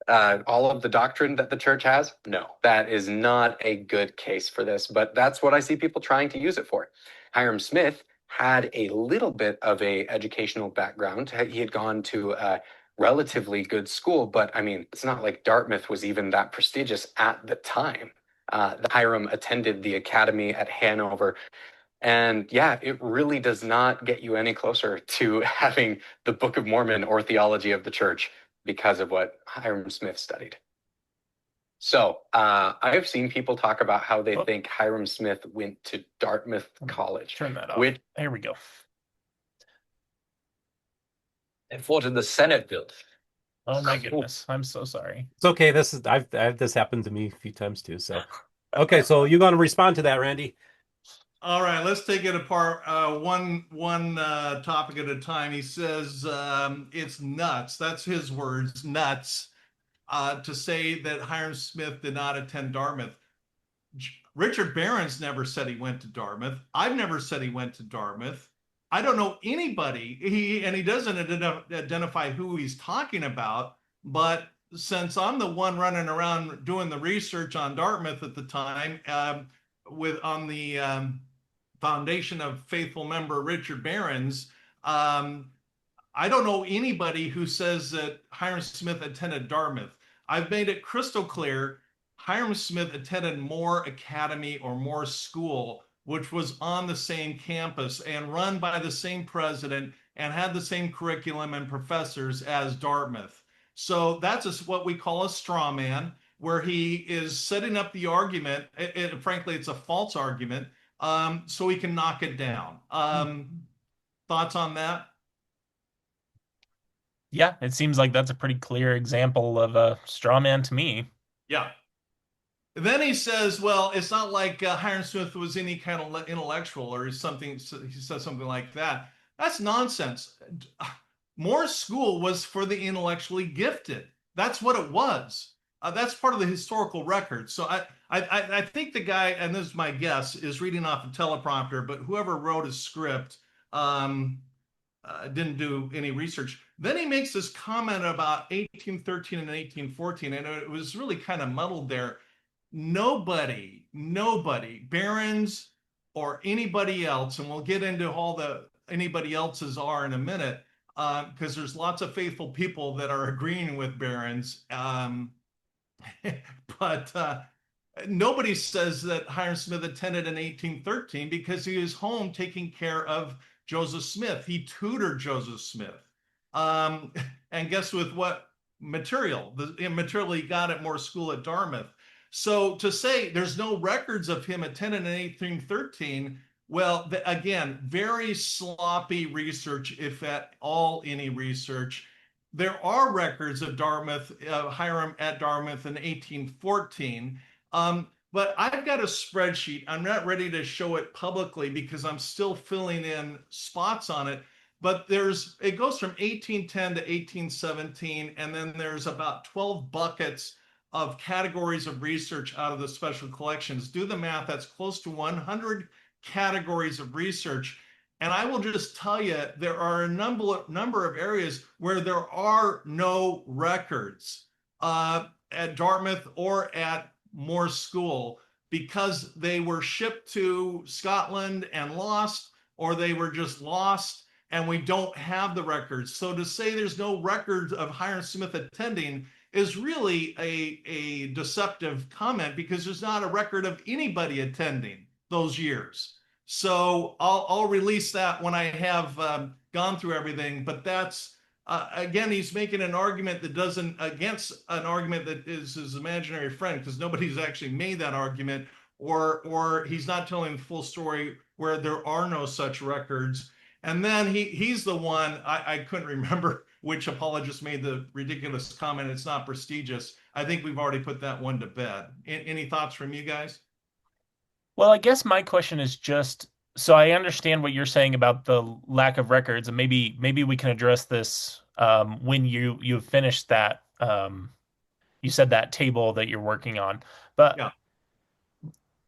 All of the doctrine that the church has? No, that is not a good case for this, but that's what I see people trying to use it for. Hyrum Smith had a little bit of a educational background. He had gone to a relatively good school, but I mean, it's not like Dartmouth was even that prestigious at the time. Hyrum attended the academy at Hanover. And yeah, it really does not get you any closer to having the Book of Mormon or theology of the church because of what Hyrum Smith studied. So I've seen people talk about how they think Hyrum Smith went to Dartmouth College. Turn that off. Which, There we go. And fought in the Senate build. Oh my goodness. I'm so sorry. It's okay. This happened to me a few times too. So, okay. So you're going to respond to that, Randy? All right, let's take it apart one topic at a time. He says it's nuts. That's his words, nuts, to say that Hyrum Smith did not attend Dartmouth. Richard Barron's never said he went to Dartmouth. I've never said he went to Dartmouth. I don't know anybody. He doesn't identify who he's talking about. But since I'm the one running around doing the research on Dartmouth at the time, on the foundation of faithful member Richard Barron's, I don't know anybody who says that Hyrum Smith attended Dartmouth. I've made it crystal clear Hyrum Smith attended Moore Academy or Moore School, which was on the same campus and run by the same president and had the same curriculum and professors as Dartmouth. So that's what we call a straw man, where he is setting up the argument. Frankly, it's a false argument, so he can knock it down. Thoughts on that? Yeah, it seems like that's a pretty clear example of a straw man to me. Yeah. Then he says, well, it's not like Hyrum Smith was any kind of intellectual or something. He says something like that. That's nonsense. Moore School was for the intellectually gifted. That's what it was. That's part of the historical record. So I think the guy, and this is my guess, is reading off a teleprompter, but whoever wrote his script didn't do any research. Then he makes this comment about 1813 and 1814, and it was really kind of muddled there. Nobody, Barron's or anybody else, and we'll get into all the anybody else's are in a minute, because there's lots of faithful people that are agreeing with Barron's. But nobody says that Hyrum Smith attended in 1813 because he was home taking care of Joseph Smith. He tutored Joseph Smith. And guess with what material? The material he got at Moore School at Dartmouth. So to say there's no records of him attending in 1813, well, again, very sloppy research, if at all any research. There are records of Dartmouth, Hyrum at Dartmouth in 1814. But I've got a spreadsheet. I'm not ready to show it publicly because I'm still filling in spots on it. But it goes from 1810 to 1817, and then there's about 12 buckets of categories of research out of the special collections. Do the math, that's close to 100 categories of research. And I will just tell you, there are a number of areas where there are no records at Dartmouth or at Moore School because they were shipped to Scotland and lost, or they were just lost and we don't have the records. So to say there's no records of Hyrum Smith attending is really a deceptive comment because there's not a record of anybody attending those years. So I'll release that when I have gone through everything. But that's, again, he's making an argument that doesn't, against an argument that is his imaginary friend, because nobody's actually made that argument, or he's not telling the full story where there are no such records. And then he's the one, I couldn't remember which apologist made the ridiculous comment, it's not prestigious. I think we've already put that one to bed. Any thoughts from you guys? Well, I guess my question is just, so I understand what you're saying about the lack of records, and maybe we can address this when you've finished that. You said that table that you're working on, but Yeah.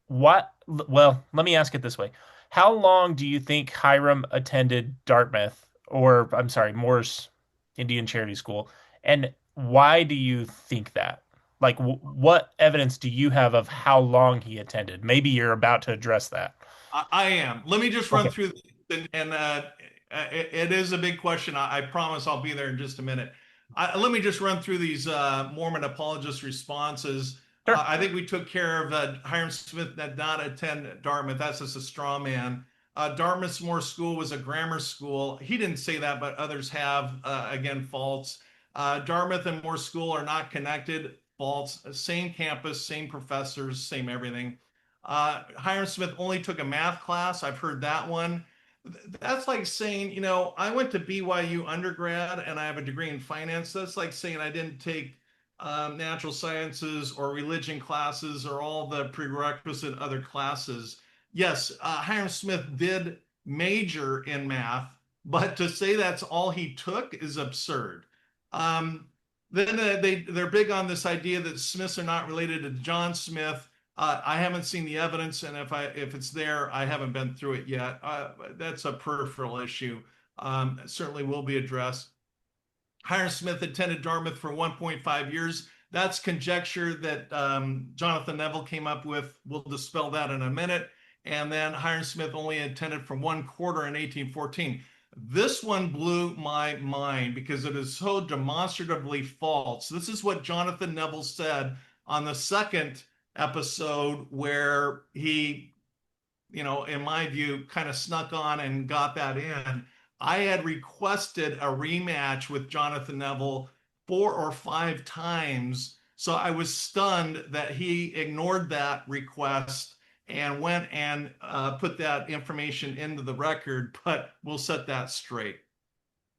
Well, let me ask it this way. How long do you think Hyrum attended Dartmouth, or I'm sorry, Moore's Indian Charity School, and why do you think that? Like, what evidence do you have of how long he attended? Maybe you're about to address that. I am. Let me just run through It is a big question. I promise I'll be there in just a minute. Let me just run through these Mormon apologist responses. Sure. I think we took care of Hyrum Smith that not attend Dartmouth. That's just a straw man. Dartmouth Moore School was a grammar school. He didn't say that, but others have. Again, false. Dartmouth and Moore School are not connected. False. Same campus, same professors, same everything. Hyrum Smith only took a math class. I've heard that one. That's like saying, I went to BYU undergrad and I have a degree in finance. That's like saying I didn't take natural sciences or religion classes or all the prerequisite other classes. Yes, Hyrum Smith did major in math, but to say that's all he took is absurd. Um, then they're big on this idea that Smiths are not related to John Smith. I haven't seen the evidence, and if it's there, I haven't been through it yet. That's a peripheral issue. Certainly will be addressed. Hyrum Smith attended Dartmouth for 1.5 years. That's conjecture that Jonathan Neville came up with. We'll dispel that in a minute. And then Hyrum Smith only attended for 1/4 in 1814. This one blew my mind because it is so demonstratively false. This is what Jonathan Neville said on the second episode where he, in my view, kind of snuck on and got that in. I had requested a rematch with Jonathan Neville 4 or 5 times. So I was stunned that he ignored that request and went and put that information into the record, but we'll set that straight.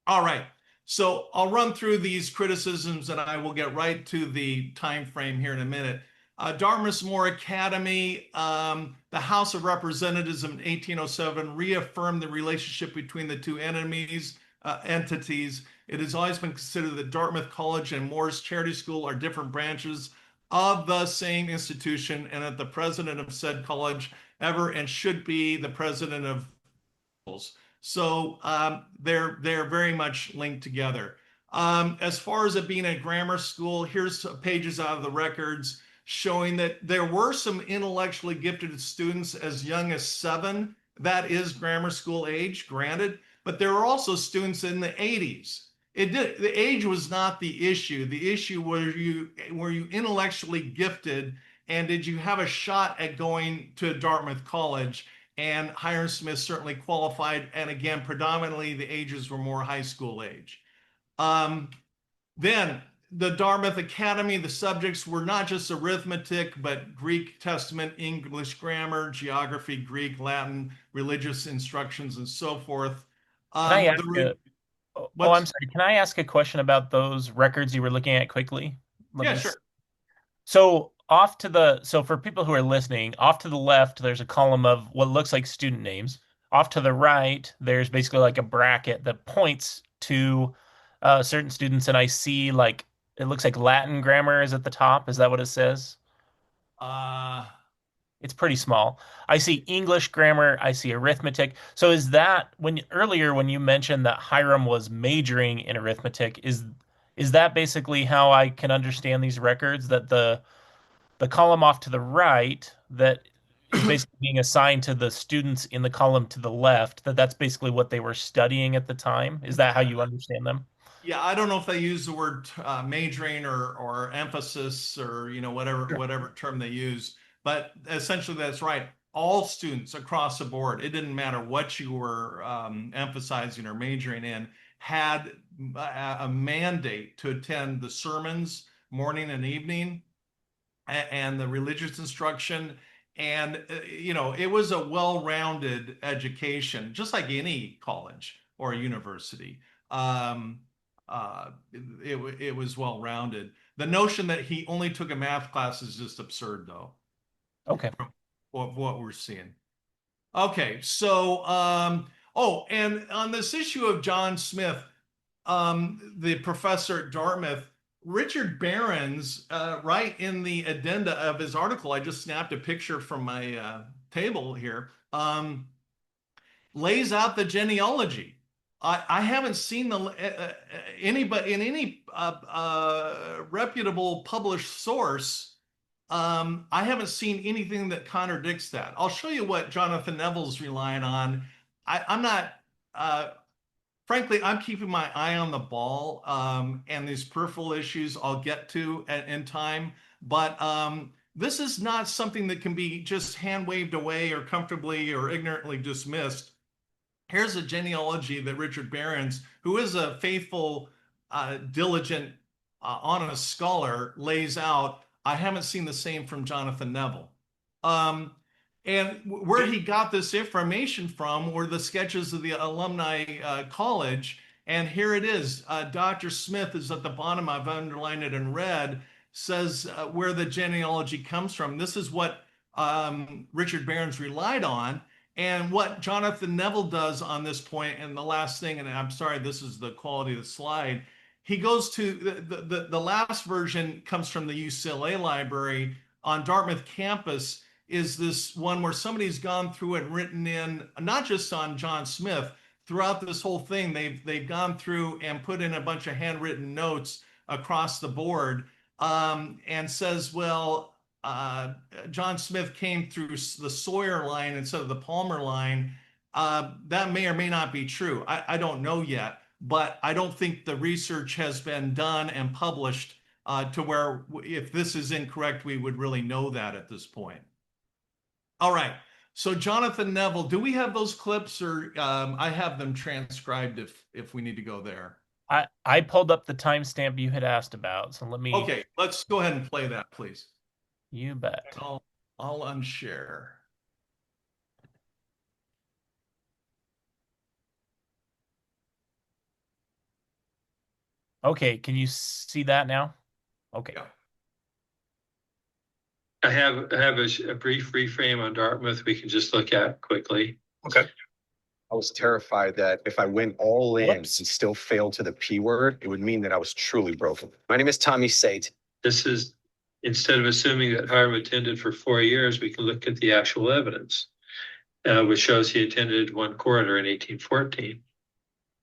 All right. So I'll run through these criticisms and I will get right to the time frame here in a minute. Dartmouth Moore Academy, the House of Representatives in 1807 reaffirmed the relationship between the two entities. It has always been considered that Dartmouth College and Moore's Charity School are different branches of the same institution, and that the president of said college ever and should be the president of schools. So they're very much linked together. As far as it being a grammar school, here's pages out of the records showing that there were some intellectually gifted students as young as 7. That is grammar school age, granted, but there were also students in the 80s. The age was not the issue. The issue was were you intellectually gifted, and did you have a shot at going to Dartmouth College? And Hyrum Smith certainly qualified, and again, predominantly the ages were more high school age. Then the Dartmouth Academy, the subjects were not just arithmetic, but Greek Testament, English grammar, geography, Greek, Latin, religious instructions, and so forth. Can I ask I'm sorry. Can I ask a question about those records you were looking at quickly? Sure. So for people who are listening, off to the left, there's a column of what looks like student names. Off to the right, there's basically like a bracket that points to certain students, and I see it looks like Latin grammar is at the top. Is that what it says? It's pretty small. I see English grammar. I see arithmetic. So is that when you mentioned that Hyrum was majoring in arithmetic, is that basically how I can understand these records? That the column off to the right that is basically being assigned to the students in the column to the left, that's basically what they were studying at the time? Is that how you understand them? Yeah, I don't know if they use the word majoring or emphasis or whatever term they use, but essentially that's right. All students across the board, it didn't matter what you were emphasizing or majoring in, had a mandate to attend the sermons morning and evening and the religious instruction. And it was a well-rounded education, just like any college or university. It was well-rounded. The notion that he only took a math class is just absurd, though. Okay. What we're seeing. Okay, so and on this issue of John Smith, the professor at Dartmouth, Richard Behrens, right in the addenda of his article, I just snapped a picture from my table here, lays out the genealogy. I haven't seen anybody in any reputable published source. I haven't seen anything that contradicts that. I'll show you what Jonathan Neville's relying on. I'm not, frankly, I'm keeping my eye on the ball, and these peripheral issues I'll get to in time. But this is not something that can be just hand waved away or comfortably or ignorantly dismissed. Here's a genealogy that Richard Behrens, who is a faithful, diligent, honest scholar, lays out. I haven't seen the same from Jonathan Neville. Um, and where he got this information from were the sketches of the alumni college. And here it is. Dr. Smith is at the bottom. I've underlined it in red, says where the genealogy comes from. This is what Richard Behrens relied on. And what Jonathan Neville does on this point, and the last thing, and I'm sorry, this is the quality of the slide. He goes to the last version comes from the UCLA library on Dartmouth campus, is this one where somebody's gone through and written in, not just on John Smith, throughout this whole thing, they've gone through and put in a bunch of handwritten notes across the board, and says, well, John Smith came through the Sawyer line instead of the Palmer line. That may or may not be true. I don't know yet, but I don't think the research has been done and published to where if this is incorrect, we would really know that at this point. All right. So Jonathan Neville, do we have those clips, or I have them transcribed if we need to go there? I pulled up the timestamp you had asked about, so let me. Okay, let's go ahead and play that, please. You bet. I'll unshare. Okay, can you see that now? Okay. Yeah. I have a brief reframe on Dartmouth we can just look at quickly. Okay. I was terrified that if I went all in and still failed to the P word, it would mean that I was truly broken. My name is Tommy Sate. This is, instead of assuming that Hyrum attended for 4 years, we can look at the actual evidence, which shows he attended 1 quarter in 1814.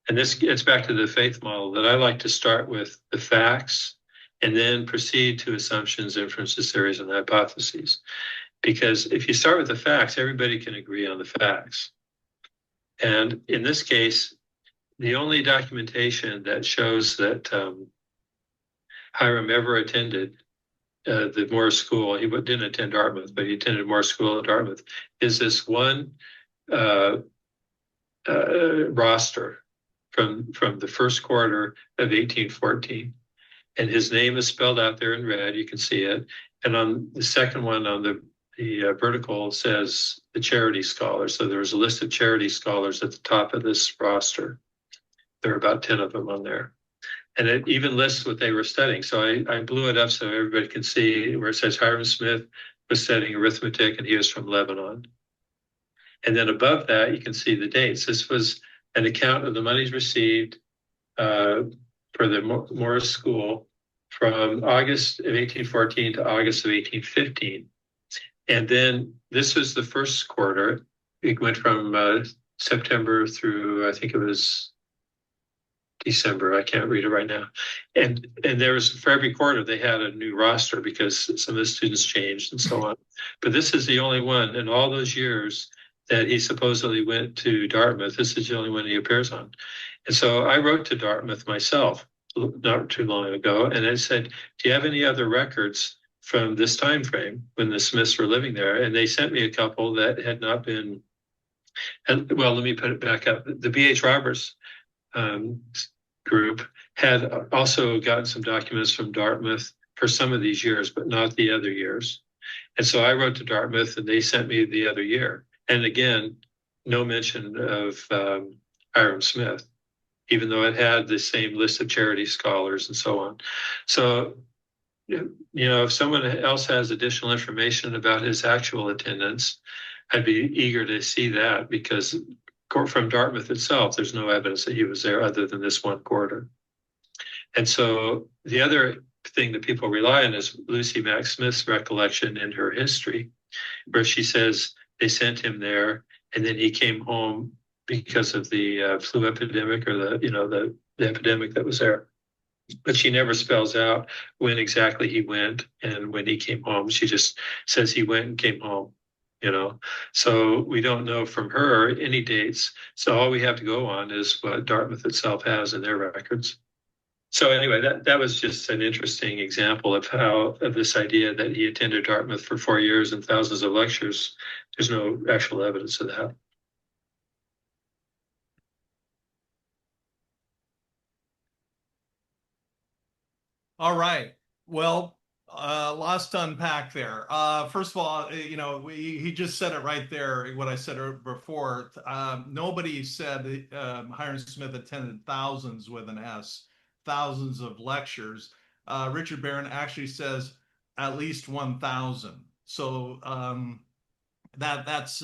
And this gets back to the faith model that I like to start with the facts and then proceed to assumptions, inferences, theories, and hypotheses. Because if you start with the facts, everybody can agree on the facts. And in this case, the only documentation that shows that Hyrum ever attended the Morris School, he didn't attend Dartmouth, but he attended Morris School at Dartmouth, is this one roster from the first quarter of 1814. And his name is spelled out there in red, you can see it. And on the second one on the vertical says the charity scholars. So there was a list of charity scholars at the top of this roster. There are about 10 of them on there. And it even lists what they were studying. So I blew it up so everybody can see where it says Hyrum Smith was studying arithmetic and he was from Lebanon. And then above that, you can see the dates. This was an account of the monies received for the Morris School from August of 1814 to August of 1815. And then this was the first quarter. It went from September through, I think it was December. I can't read it right now. And there was, for every quarter, they had a new roster because some of the students changed and so on. But this is the only one in all those years that he supposedly went to Dartmouth. This is the only one he appears on. And so I wrote to Dartmouth myself not too long ago, and I said, do you have any other records from this time frame when the Smiths were living there? And they sent me a couple that had not been, and well, let me put it back up. The B.H. Roberts group had also gotten some documents from Dartmouth for some of these years, but not the other years. And so I wrote to Dartmouth and they sent me the other year. And again, no mention of Hyrum Smith, even though it had the same list of charity scholars and so on. So, you know, if someone else has additional information about his actual attendance, I'd be eager to see that, because from Dartmouth itself, there's no evidence that he was there other than this 1 quarter. And so the other thing that people rely on is Lucy Mack Smith's recollection in her history, where she says they sent him there and then he came home because of the flu epidemic, or the epidemic that was there. But she never spells out when exactly he went and when he came home. She just says he went and came home. you know. So we don't know from her any dates. So all we have to go on is what Dartmouth itself has in their records. So anyway, that was just an interesting example of how of this idea that he attended Dartmouth for 4 years and thousands of lectures. There's no actual evidence of that. All right. Well, lots to unpack there. First of all, he just said it right there, what I said before. Nobody said Hyrum Smith attended thousands with an S, thousands of lectures. Richard Barron actually says at least 1,000. So that's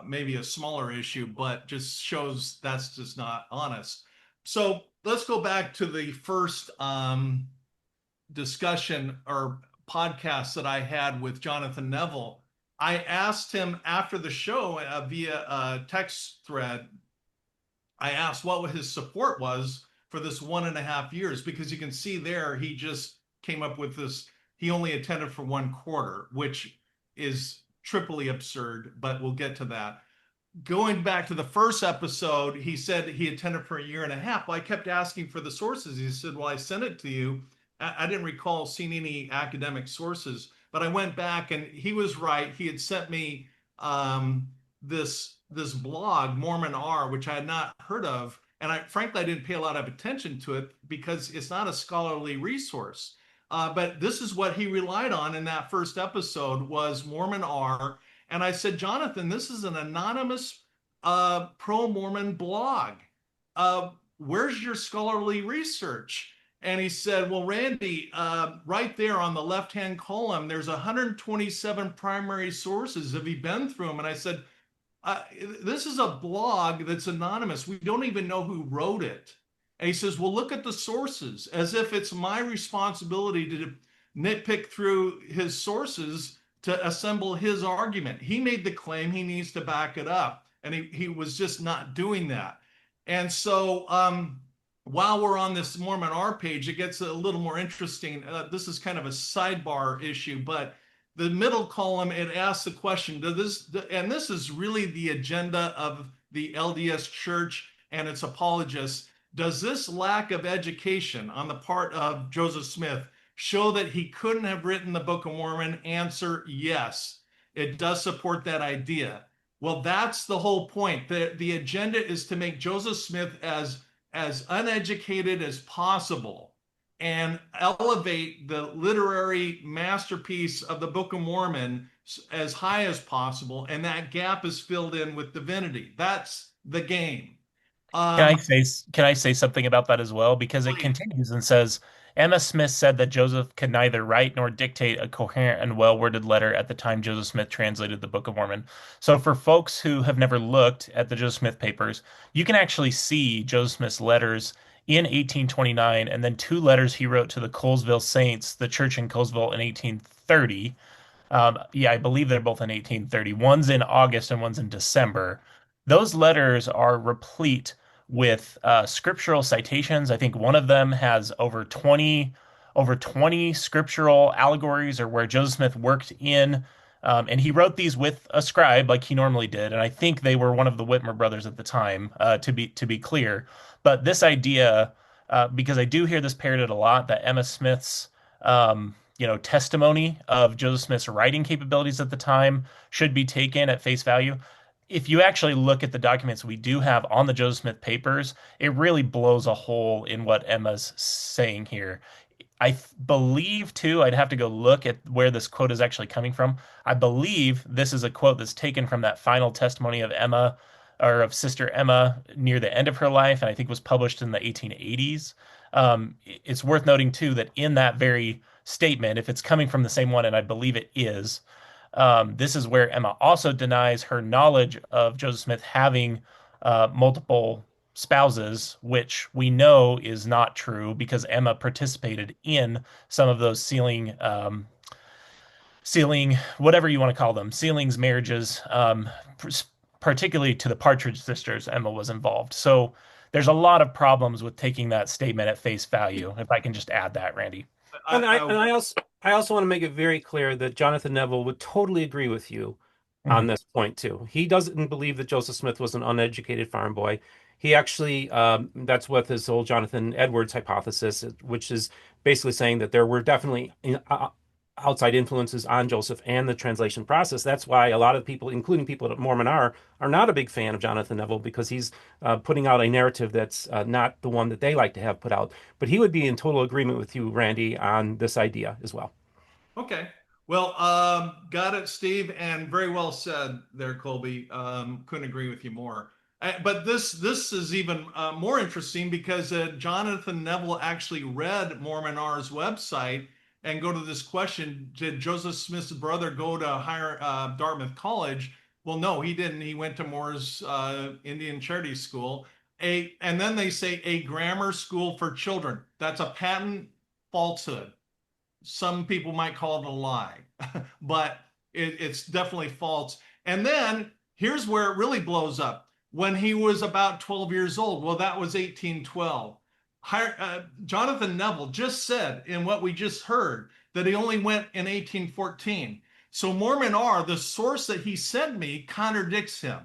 maybe a smaller issue, but just shows that's just not honest. So let's go back to the first discussion or podcast that I had with Jonathan Neville. I asked him after the show via a text thread, I asked what his support was for this 1.5 years, because you can see there he just came up with this. He only attended for 1/4, which is triply absurd, but we'll get to that. Going back to the first episode, he said he attended for 1.5 years. Well, I kept asking for the sources. He said, well, I sent it to you. I didn't recall seeing any academic sources, but I went back and he was right. He had sent me this blog, Mormon R, which I had not heard of. And frankly, I didn't pay a lot of attention to it because it's not a scholarly resource. But this is what he relied on in that first episode was Mormon R. And I said, Jonathan, this is an anonymous pro-Mormon blog. Where's your scholarly research? And he said, well, Randy, right there on the left-hand column, there's 127 primary sources. Have you been through them? And I said, this is a blog that's anonymous. We don't even know who wrote it. And he says, well, look at the sources, as if it's my responsibility to nitpick through his sources to assemble his argument. He made the claim, he needs to back it up. And he was just not doing that. And so while we're on this Mormon R page, it gets a little more interesting. This is kind of a sidebar issue, but the middle column, it asks the question, and this is really the agenda of the LDS Church and its apologists. Does this lack of education on the part of Joseph Smith show that he couldn't have written the Book of Mormon? Answer, yes. It does support that idea. Well, that's the whole point. The agenda is to make Joseph Smith as uneducated as possible and elevate the literary masterpiece of the Book of Mormon as high as possible. And that gap is filled in with divinity. That's the game. Can I say something about that as well? Because it continues and says, Emma Smith said that Joseph could neither write nor dictate a coherent and well-worded letter at the time Joseph Smith translated the Book of Mormon. So for folks who have never looked at the Joseph Smith papers, you can actually see Joseph Smith's letters in 1829 and then 2 letters he wrote to the Colesville Saints, the church in Colesville in 1830. Yeah, I believe they're both in 1830. One's in August and one's in December. Those letters are replete with scriptural citations. I think one of them has over 20 scriptural allegories or where Joseph Smith worked in. And he wrote these with a scribe like he normally did. And I think they were one of the Whitmer brothers at the time, to be clear. But this idea, because I do hear this parroted a lot, that Emma Smith's testimony of Joseph Smith's writing capabilities at the time should be taken at face value. If you actually look at the documents we do have on the Joseph Smith papers, it really blows a hole in what Emma's saying here. I believe, too, I'd have to go look at where this quote is actually coming from. I believe this is a quote that's taken from that final testimony of Emma, or of Sister Emma, near the end of her life, and I think was published in the 1880s. It's worth noting, too, that in that very statement, if it's coming from the same one, and I believe it is, this is where Emma also denies her knowledge of Joseph Smith having multiple spouses, which we know is not true because Emma participated in some of those sealing, whatever you want to call them, sealings, marriages, particularly to the Partridge sisters. Emma was involved. So there's a lot of problems with taking that statement at face value, if I can just add that, Randy. And I I and I also want to make it very clear that Jonathan Neville would totally agree with you on Mhm. this point too. He doesn't believe that Joseph Smith was an uneducated farm boy. He actually, that's what his whole Jonathan Edwards hypothesis, which is basically saying that there were definitely outside influences on Joseph and the translation process. That's why a lot of people, including people at Mormon, are not a big fan of Jonathan Neville because he's putting out a narrative that's not the one that they like to have put out. But he would be in total agreement with you, Randy, on this idea as well. Okay. Well, got it, Steve, and very well said there, Colby. Couldn't agree with you more. But this is even more interesting because Jonathan Neville actually read Mormon R's website and go to this question: did Joseph Smith's brother go to Dartmouth College? Well, no, he didn't. He went to Moore's Indian Charity School. And then they say a grammar school for children. That's a patent falsehood. Some people might call it a lie, but it's definitely false. And then here's where it really blows up. When he was about 12 years old, well, that was 1812. Jonathan Neville just said in what we just heard that he only went in 1814. So Mormon R, the source that he sent me, contradicts him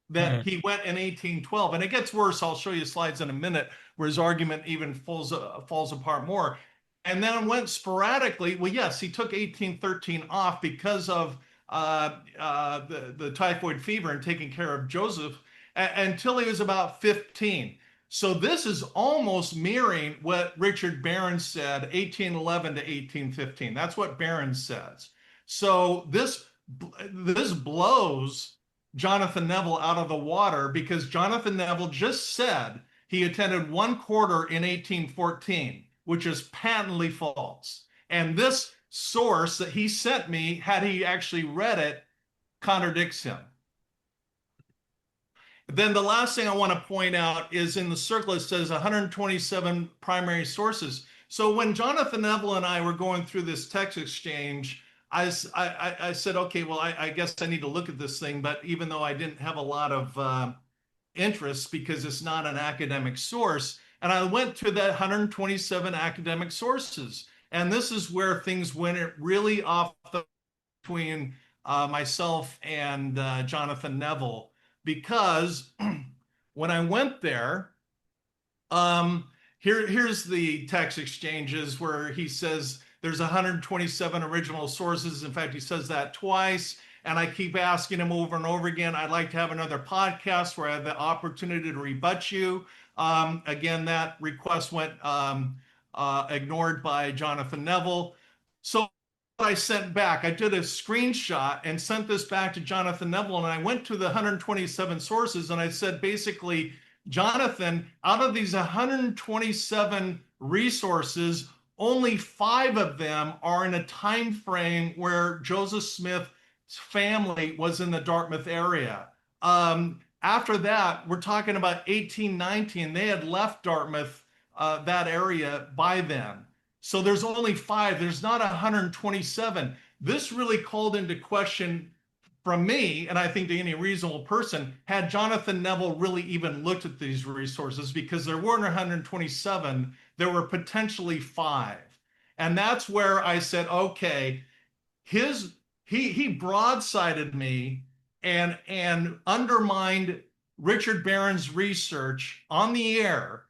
that Mhm. he went in 1812. And it gets worse. I'll show you slides in a minute where his argument even falls apart more. And then went sporadically. Well, yes, he took 1813 off because of the typhoid fever and taking care of Joseph until he was about 15. So this is almost mirroring what Richard Barron said, 1811 to 1815. That's what Barron says. So this blows Jonathan Neville out of the water because Jonathan Neville just said he attended one quarter in 1814, which is patently false. And this source that he sent me, had he actually read it, contradicts him. Then the last thing I want to point out is in the circle, it says 127 primary sources. So when Jonathan Neville and I were going through this text exchange, I said, okay, well, I guess I need to look at this thing. But even though I didn't have a lot of interest because it's not an academic source, and I went to that 127 academic sources. And this is where things went really off the between myself and Jonathan Neville because when I went there, here's the text exchanges where he says there's 127 original sources. In fact, he says that twice. And I keep asking him over and over again, I'd like to have another podcast where I have the opportunity to rebut you. Again, that request went ignored by Jonathan Neville. So I sent back, I did a screenshot and sent this back to Jonathan Neville. And I went to the 127 sources and I said, basically, Jonathan, out of these 127 resources, only 5 of them are in a time frame where Joseph Smith's family was in the Dartmouth area. After that, we're talking about 1819. They had left Dartmouth, that area by then. So there's only 5. There's not 127. This really called into question from me, and I think to any reasonable person, had Jonathan Neville really even looked at these resources, because there weren't 127, there were potentially 5. And that's where I said, okay, he broadsided me and undermined Richard Barron's research on the air.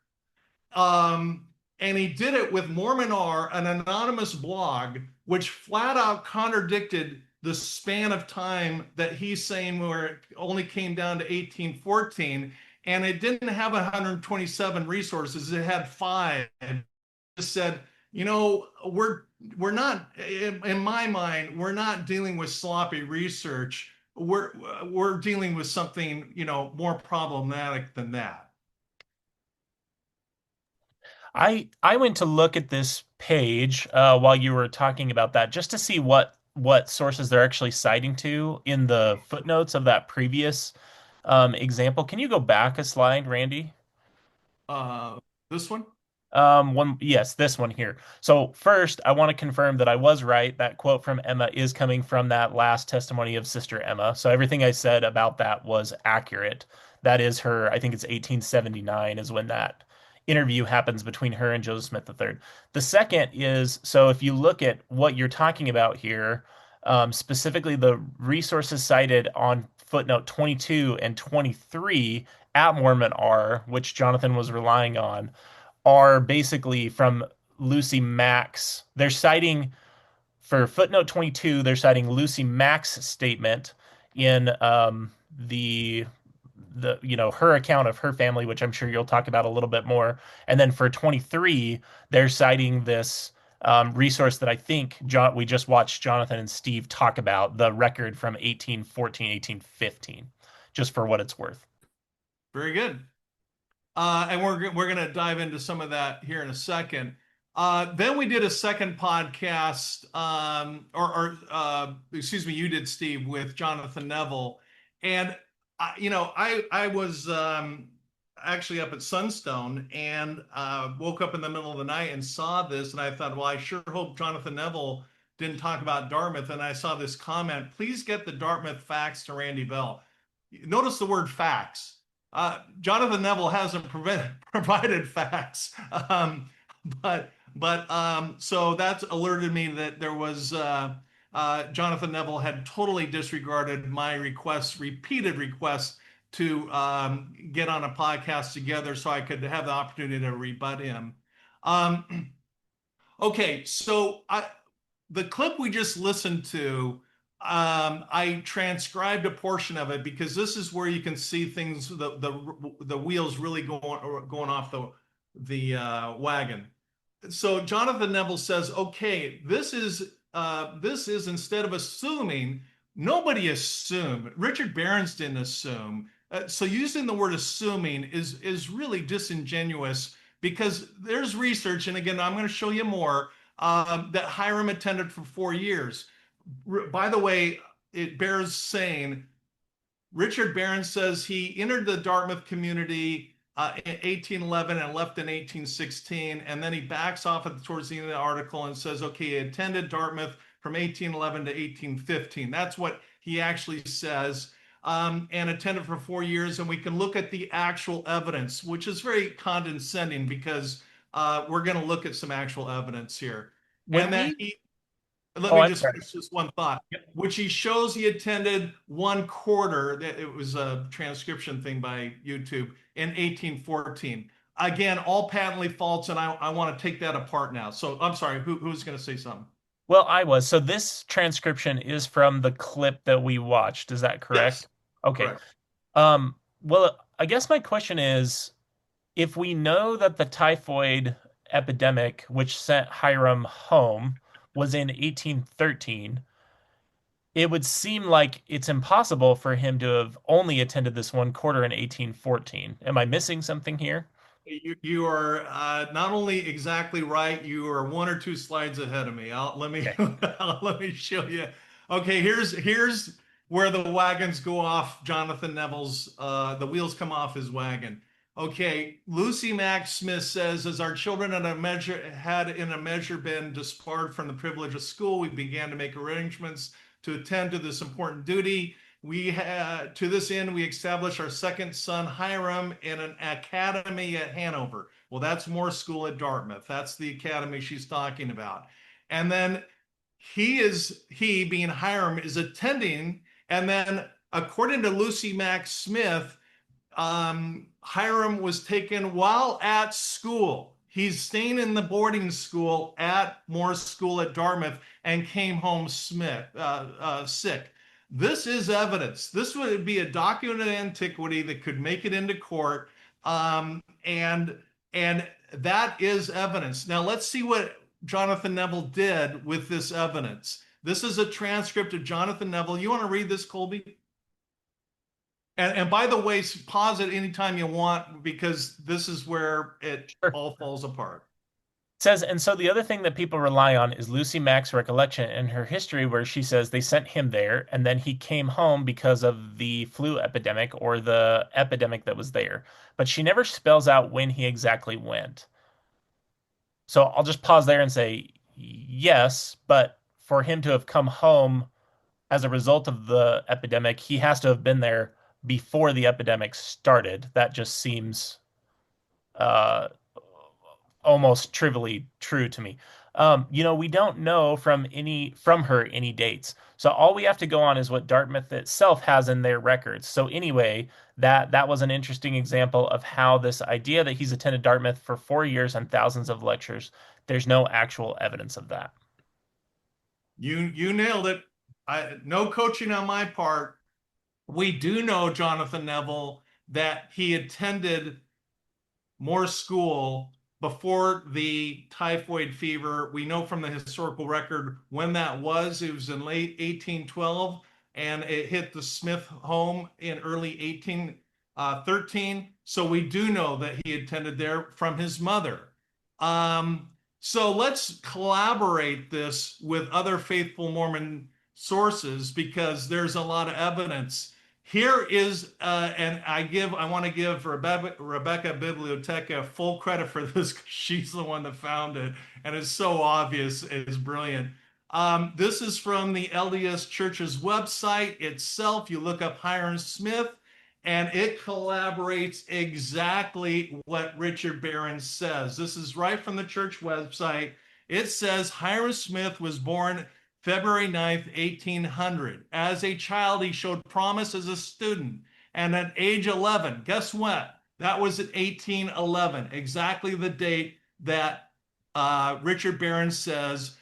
And he did it with Mormon R, an anonymous blog, which flat out contradicted the span of time that he's saying where it only came down to 1814. And it didn't have 127 resources, it had 5. It just said, you know, we're not, in my mind, we're not dealing with sloppy research. We're dealing with something, you know, more problematic than that. I went to look at this page while you were talking about that just to see what sources they're actually citing to in the footnotes of that previous example. Can you go back a slide, Randy? Uh, this one? Yes, this one here. So first, I want to confirm that I was right. That quote from Emma is coming from that last testimony of Sister Emma. So everything I said about that was accurate. That is her, I think it's 1879 is when that interview happens between her and Joseph Smith III. The second is, so if you look at what you're talking about here, specifically the resources cited on footnote 22 and 23 at Mormon R, which Jonathan was relying on, are basically from Lucy Mack's. They're citing, for footnote 22, they're citing Lucy Mack's statement in her account of her family, which I'm sure you'll talk about a little bit more. And then for 23, they're citing this resource that I think we just watched Jonathan and Steve talk about, the record from 1814, 1815, just for what it's worth. Very good. And we're going to dive into some of that here in a second. Then we did a second podcast, excuse me, you did, Steve, with Jonathan Neville. And, I was actually up at Sunstone and woke up in the middle of the night and saw this. And I thought, well, I sure hope Jonathan Neville didn't talk about Dartmouth. And I saw this comment, please get the Dartmouth facts to Randy Bell. Notice the word facts. Jonathan Neville hasn't provided facts, so that's alerted me that there was Jonathan Neville had totally disregarded my repeated requests to get on a podcast together so I could have the opportunity to rebut him. Okay, so the clip we just listened to, I transcribed a portion of it because this is where you can see things, the wheels really going off the wagon. So Jonathan Neville says, okay, this is instead of assuming, nobody assumed. Richard Barron's didn't assume. So using the word assuming is really disingenuous because there's research, and again, I'm going to show you more, that Hyrum attended for 4 years. By the way, it bears saying, Richard Barron says he entered the Dartmouth community in 1811 and left in 1816, and then he backs off towards the end of the article and says, okay, he attended Dartmouth from 1811 to 1815. That's what he actually says, and attended for 4 years. And we can look at the actual evidence, which is very condescending because we're going to look at some actual evidence here. Let me just finish this one thought, which he shows he attended 1/4. It was a transcription thing by YouTube in 1814. Again, all patently false, and I want to take that apart now. So I'm sorry, who's going to say something? Well, I was. So this transcription is from the clip that we watched. Is that correct? Yes. Okay. Correct. Well, I guess my question is, if we know that the typhoid epidemic, which sent Hyrum home, was in 1813, it would seem like it's impossible for him to have only attended this 1/4 in 1814. Am I missing something here? You are not only exactly right, you are 1 or 2 slides ahead of me. Let me show you. Okay, here's where the wagons go off Jonathan Neville's, the wheels come off his wagon. Okay, Lucy Mack Smith says, as our children had in a measure been disbarred from the privilege of school, we began to make arrangements to attend to this important duty. To this end, we established our second son, Hyrum, in an academy at Hanover. Well, that's more school at Dartmouth. That's the academy she's talking about. And then he being Hyrum, is attending. And then according to Lucy Mack Smith, Hyrum was taken while at school. He's staying in the boarding school at Moore School at Dartmouth and came home sick. This is evidence. This would be a documented antiquity that could make it into court, and that is evidence. Now let's see what Jonathan Neville did with this evidence. This is a transcript of Jonathan Neville. You want to read this, Kolby? And by the way, pause it anytime you want, because this is where it all falls apart. It says, and so the other thing that people rely on is Lucy Mack's recollection and her history, where she says they sent him there and then he came home because of the flu epidemic or the epidemic that was there. But she never spells out when he exactly went. So I'll just pause there and say, yes, but for him to have come home as a result of the epidemic, he has to have been there before the epidemic started. That just seems almost trivially true to me. We don't know from her any dates. So all we have to go on is what Dartmouth itself has in their records. So anyway, that was an interesting example of how this idea that he's attended Dartmouth for 4 years and thousands of lectures, there's no actual evidence of that. You nailed it. No coaching on my part. We do know, Jonathan Neville, that he attended more school before the typhoid fever. We know from the historical record when that was. It was in late 1812, and it hit the Smith home in early 1813. So we do know that he attended there from his mother. So let's collaborate this with other faithful Mormon sources, because there's a lot of evidence. Here is, and I want to give Rebecca Biblioteca full credit for this, because she's the one that found it, and it's so obvious, it's brilliant. This is from the LDS Church's website itself. You look up Hyrum Smith, and it collaborates exactly what Richard Barron says. This is right from the church website. It says Hyrum Smith was born February 9th, 1800. As a child, he showed promise as a student. And at age 11, guess what? That was at 1811, exactly the date that Richard Barron says.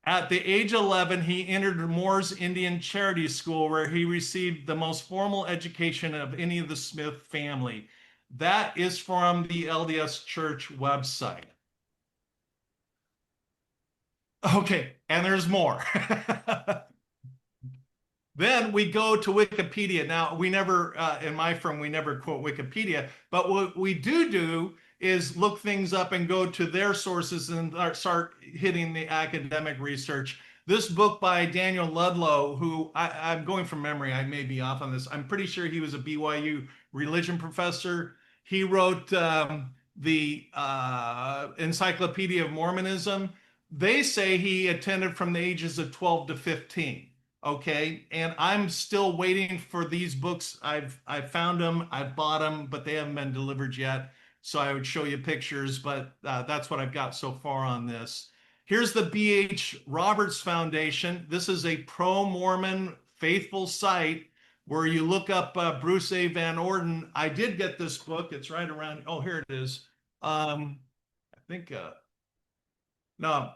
At the age of 11, he entered Moore's Indian Charity School, where he received the most formal education of any of the Smith family. That is from the LDS Church website. Okay, and there's more. Then we go to Wikipedia. Now, we never, in my firm, we never quote Wikipedia, but what we do is look things up and go to their sources and start hitting the academic research. This book by Daniel Ludlow, who I'm going from memory, I may be off on this. I'm pretty sure he was a BYU religion professor. He wrote the Encyclopedia of Mormonism. They say he attended from the ages of 12 to 15. Okay, and I'm still waiting for these books. I've found them, I've bought them, but they haven't been delivered yet. So I would show you pictures, but that's what I've got so far on this. Here's the B.H. Roberts Foundation. This is a pro-Mormon faithful site where you look up Bruce A. Van Orden. I did get this book. It's right around. Oh, here it is. I think, no,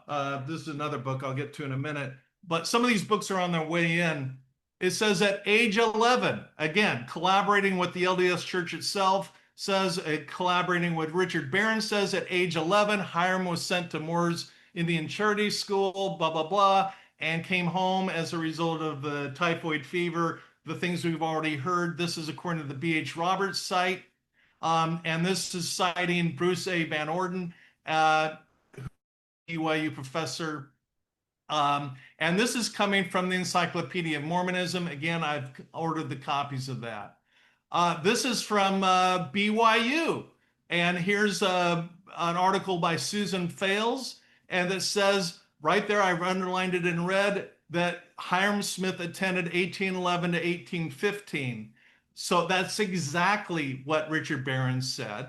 this is another book I'll get to in a minute. But some of these books are on their way in. It says at age 11, again, collaborating with the LDS Church itself, says collaborating with Richard Barron, says at age 11, Hyrum was sent to Moore's Indian Charity School, blah, blah, blah, and came home as a result of the typhoid fever, the things we've already heard. This is according to the B.H. Roberts site. And this is citing Bruce A. Van Orden, BYU professor. And this is coming from the Encyclopedia of Mormonism. Again, I've ordered the copies of that. This is from BYU. And here's an article by Susan Fales. And it says right there, I've underlined it in red, that Hyrum Smith attended 1811 to 1815. So that's exactly what Richard Barron said.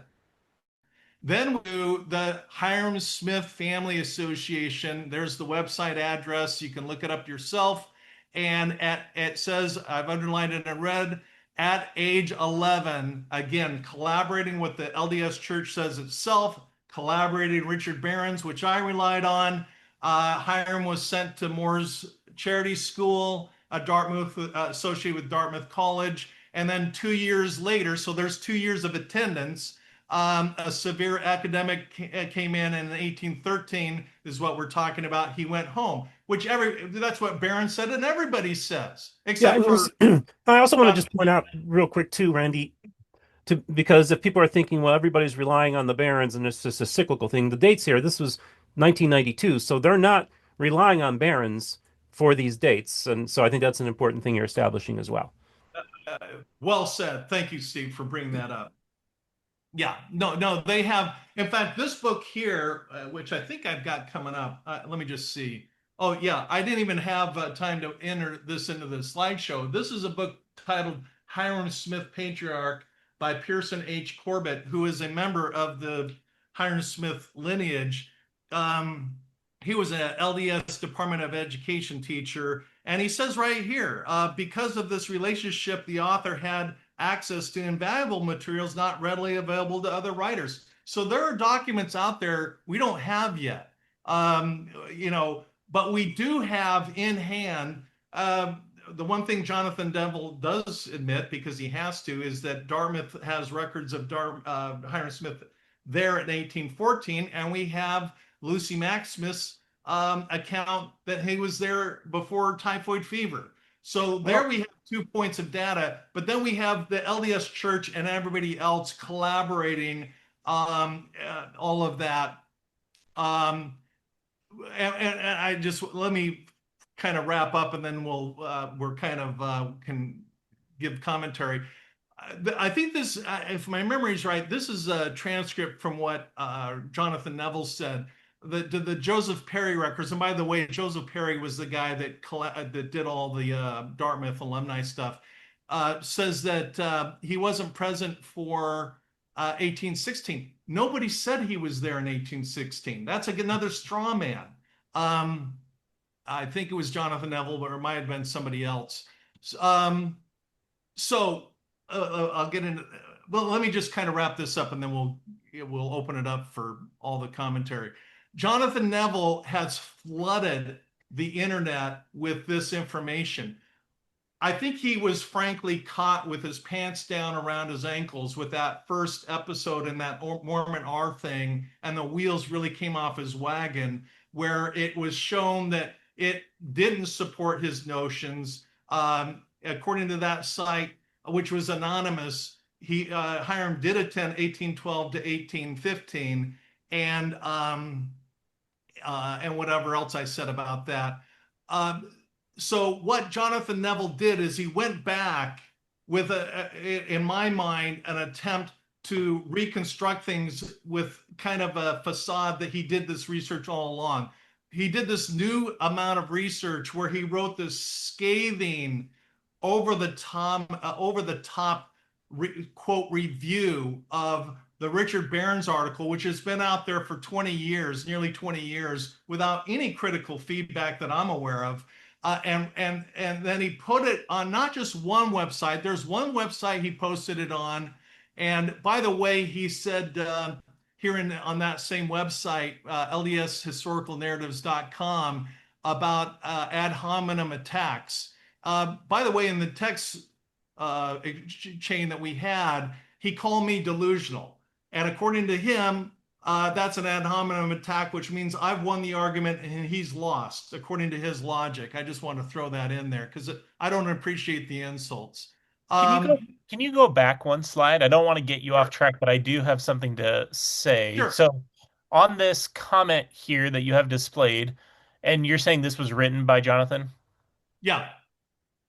Then we do the Hyrum Smith Family Association. There's the website address. You can look it up yourself. And it says, I've underlined it in red, at age 11, again, collaborating with the LDS Church says itself, collaborating Richard Barron's, which I relied on. Hyrum was sent to Moore's Charity School, Dartmouth, associated with Dartmouth College. And then 2 years later, so there's 2 years of attendance, a severe epidemic came in 1813 is what we're talking about. He went home, which that's what Barron said, and everybody says, except for. I also want to just point out real quick too, Randy, because if people are thinking, well, everybody's relying on the Barrons and it's just a cyclical thing, the dates here, this was 1992, so they're not relying on Barrons for these dates, and so I think that's an important thing you're establishing as well. Well said. Thank you, Steve, for bringing that up. Yeah, no, they have. In fact, this book here, which I think I've got coming up, let me just see. Oh, yeah, I didn't even have time to enter this into the slideshow. This is a book titled Hyrum Smith Patriarch by Pearson H. Corbett, who is a member of the Hyrum Smith lineage. He was an LDS Department of Education teacher. And he says right here, because of this relationship, the author had access to invaluable materials not readily available to other writers. So there are documents out there we don't have yet. But we do have in hand the one thing Jonathan Neville does admit, because he has to, is that Dartmouth has records of Hyrum Smith there in 1814, and we have Lucy Mack Smith's account that he was there before typhoid fever. So there we have 2 points of data, but then we have the LDS Church and everybody else collaborating all of that. And I just, let me kind of wrap up, and then we're kind of can give commentary. I think this, if my memory is right, this is a transcript from what Jonathan Neville said. The Joseph Perry records, and by the way, Joseph Perry was the guy that did all the Dartmouth alumni stuff, says that he wasn't present for 1816. Nobody said he was there in 1816. That's like another straw man. I think it was Jonathan Neville, but it might have been somebody else. I'll get into, well, let me just kind of wrap this up, and then we'll open it up for all the commentary. Jonathan Neville has flooded the internet with this information. I think he was frankly caught with his pants down around his ankles with that first episode in that Mormon R thing, and the wheels really came off his wagon, where it was shown that it didn't support his notions. According to that site, which was anonymous, Hyrum did attend 1812 to 1815, and whatever else I said about that. So what Jonathan Neville did is he went back with, in my mind, an attempt to reconstruct things with kind of a facade that he did this research all along. He did this new amount of research where he wrote this scathing, over the top quote review of the Richard Barron's article, which has been out there for 20 years, nearly 20 years, without any critical feedback that I'm aware of. And then he put it on not just one website. There's one website he posted it on. And by the way, he said here on that same website, ldshistoricalnarratives.com, about ad hominem attacks. By the way, in the text chain that we had, he called me delusional. And according to him, that's an ad hominem attack, which means I've won the argument and he's lost, according to his logic. I just want to throw that in there because I don't appreciate the insults. Can you go back one slide? I don't want to get you off track, but I do have something to say. Sure. So on this comment here that you have displayed, and you're saying this was written by Jonathan? Yeah.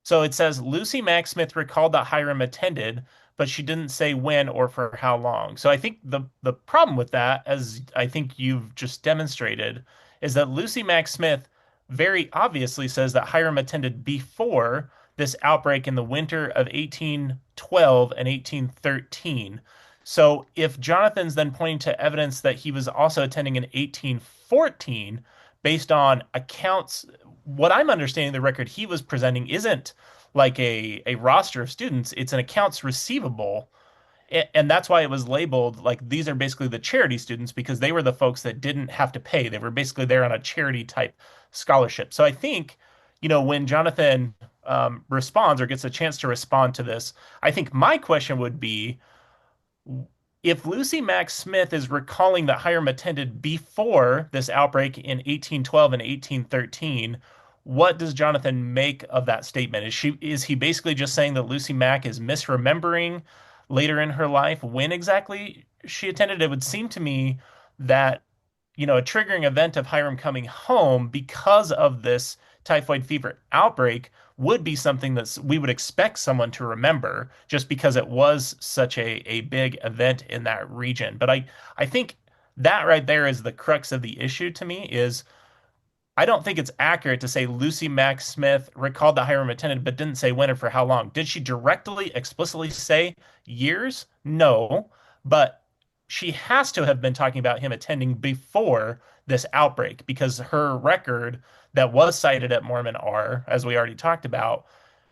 So it says Lucy Mack Smith recalled that Hyrum attended, but she didn't say when or for how long. So I think the problem with that, as I think you've just demonstrated, is that Lucy Mack Smith very obviously says that Hyrum attended before this outbreak in the winter of 1812 and 1813. So if Jonathan's then pointing to evidence that he was also attending in 1814, based on accounts, what I'm understanding the record he was presenting isn't like a roster of students, it's an accounts receivable. And that's why it was labeled like these are basically the charity students, because they were the folks that didn't have to pay. They were basically there on a charity type scholarship. So I think, when Jonathan responds or gets a chance to respond to this, I think my question would be, if Lucy Mack Smith is recalling that Hyrum attended before this outbreak in 1812 and 1813, what does Jonathan make of that statement? Is he basically just saying that Lucy Mack is misremembering later in her life when exactly she attended? It would seem to me that, a triggering event of Hyrum coming home because of this typhoid fever outbreak would be something that we would expect someone to remember, just because it was such a big event in that region. But I think that right there is the crux of the issue to me. Is I don't think it's accurate to say Lucy Mack Smith recalled that Hyrum attended, but didn't say when or for how long. Did she directly, explicitly say years? No, but she has to have been talking about him attending before this outbreak, because her record that was cited at Mormon R, as we already talked about,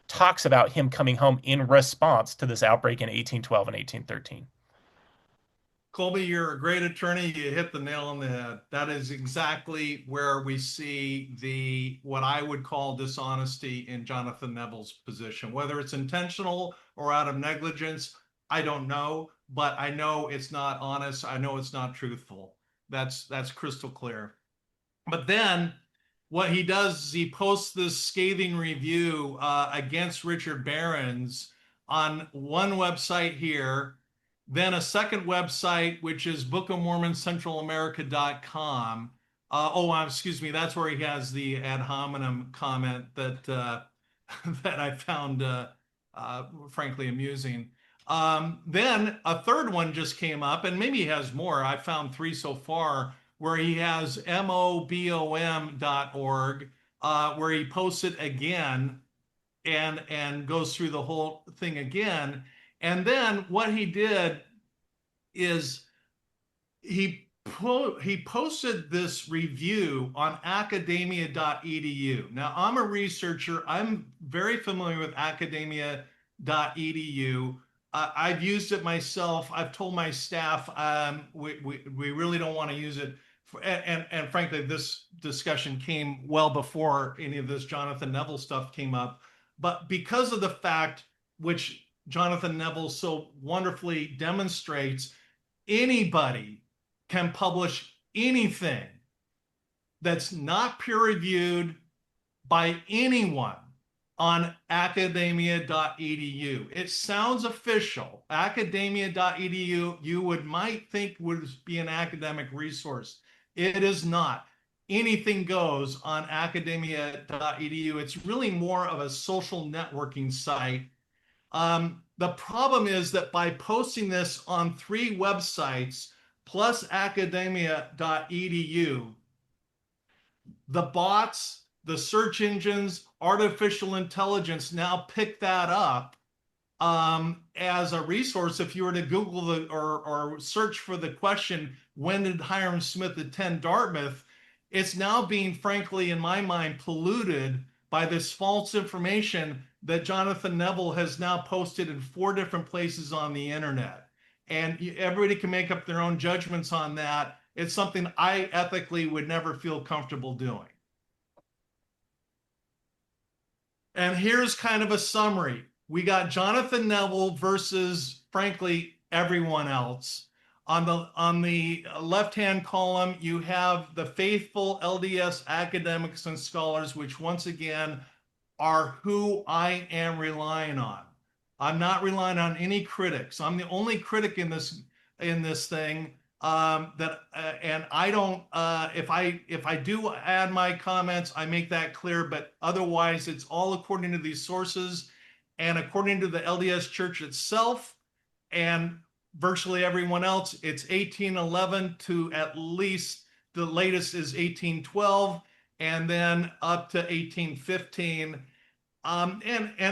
talks about him coming home in response to this outbreak in 1812 and 1813. Kolby, you're a great attorney. You hit the nail on the head. That is exactly where we see what I would call dishonesty in Jonathan Neville's position. Whether it's intentional or out of negligence, I don't know, but I know it's not honest. I know it's not truthful. That's crystal clear. But then what he does is he posts this scathing review against Richard Barron's on one website here, then a second website, which is bookofmormoncentralamerica.com. Excuse me, that's where he has the ad hominem comment that that I found frankly amusing. Then a third one just came up, and maybe he has more. I found 3 so far, where he has mobom.org, where he posts it again and goes through the whole thing again. And then what he did is he posted this review on academia.edu. Now, I'm a researcher. I'm very familiar with academia.edu. I've used it myself. I've told my staff we really don't want to use it. And frankly, this discussion came well before any of this Jonathan Neville stuff came up. But because of the fact, which Jonathan Neville so wonderfully demonstrates, anybody can publish anything that's not peer-reviewed by anyone on academia.edu. It sounds official. Academia.edu, you might think would be an academic resource. It is not. Anything goes on academia.edu. It's really more of a social networking site. The problem is that by posting this on 3 websites plus academia.edu, the bots, the search engines, artificial intelligence now pick that up as a resource. If you were to Google or search for the question, when did Hyrum Smith attend Dartmouth? It's now being, frankly, in my mind, polluted by this false information that Jonathan Neville has now posted in 4 different places on the internet. And everybody can make up their own judgments on that. It's something I ethically would never feel comfortable doing. And here's kind of a summary. We got Jonathan Neville versus, frankly, everyone else. On the left-hand column, you have the faithful LDS academics and scholars, which once again are who I am relying on. I'm not relying on any critics. I'm the only critic in this thing and I don't. If I do add my comments, I make that clear. But otherwise, it's all according to these sources and according to the LDS Church itself and virtually everyone else. It's 1811 to at least the latest is 1812, and then up to 1815. And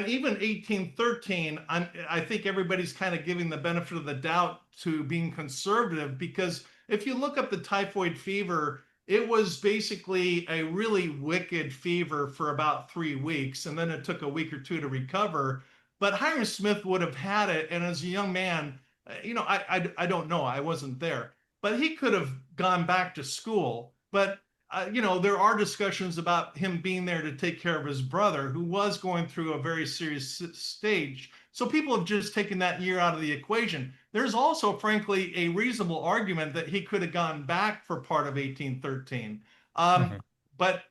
even 1813, I think everybody's kind of giving the benefit of the doubt to being conservative, because if you look up the typhoid fever, it was basically a really wicked fever for about 3 weeks, and then it took a week or 2 to recover. But Hyrum Smith would have had it, and as a young man, I don't know, I wasn't there, but he could have gone back to school. But there are discussions about him being there to take care of his brother, who was going through a very serious stage. So people have just taken that year out of the equation. There's also, frankly, a reasonable argument that he could have gone back for part of 1813. But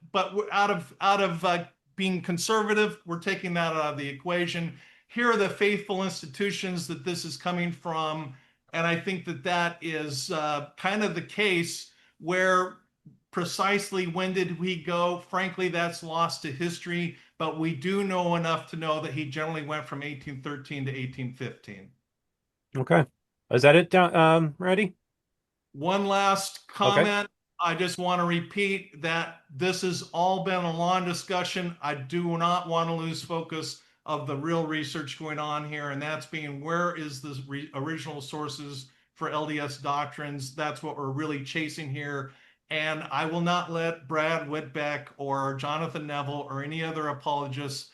out of being conservative, we're taking that out of the equation. Here are the faithful institutions that this is coming from, and I think that is kind of the case where. Precisely when did we go? Frankly, that's lost to history, but we do know enough to know that he generally went from 1813 to 1815. Okay. Is that it, Randy? One last comment. Okay. I just want to repeat that this has all been a long discussion. I do not want to lose focus of the real research going on here, and that's being, where is the original sources for LDS doctrines. That's what we're really chasing here. And I will not let Brad Witbeck or Jonathan Neville or any other apologists,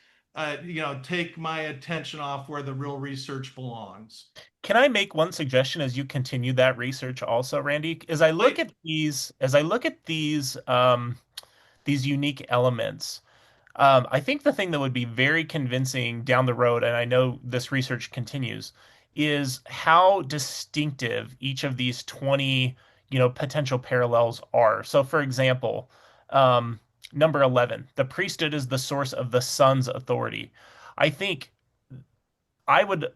take my attention off where the real research belongs. Can I make one suggestion as you continue that research also, Randy? Please. As I look at these unique elements, I think the thing that would be very convincing down the road, and I know this research continues, is how distinctive each of these 20, potential parallels are. So, for example, number 11, the priesthood is the source of the son's authority. I think I would,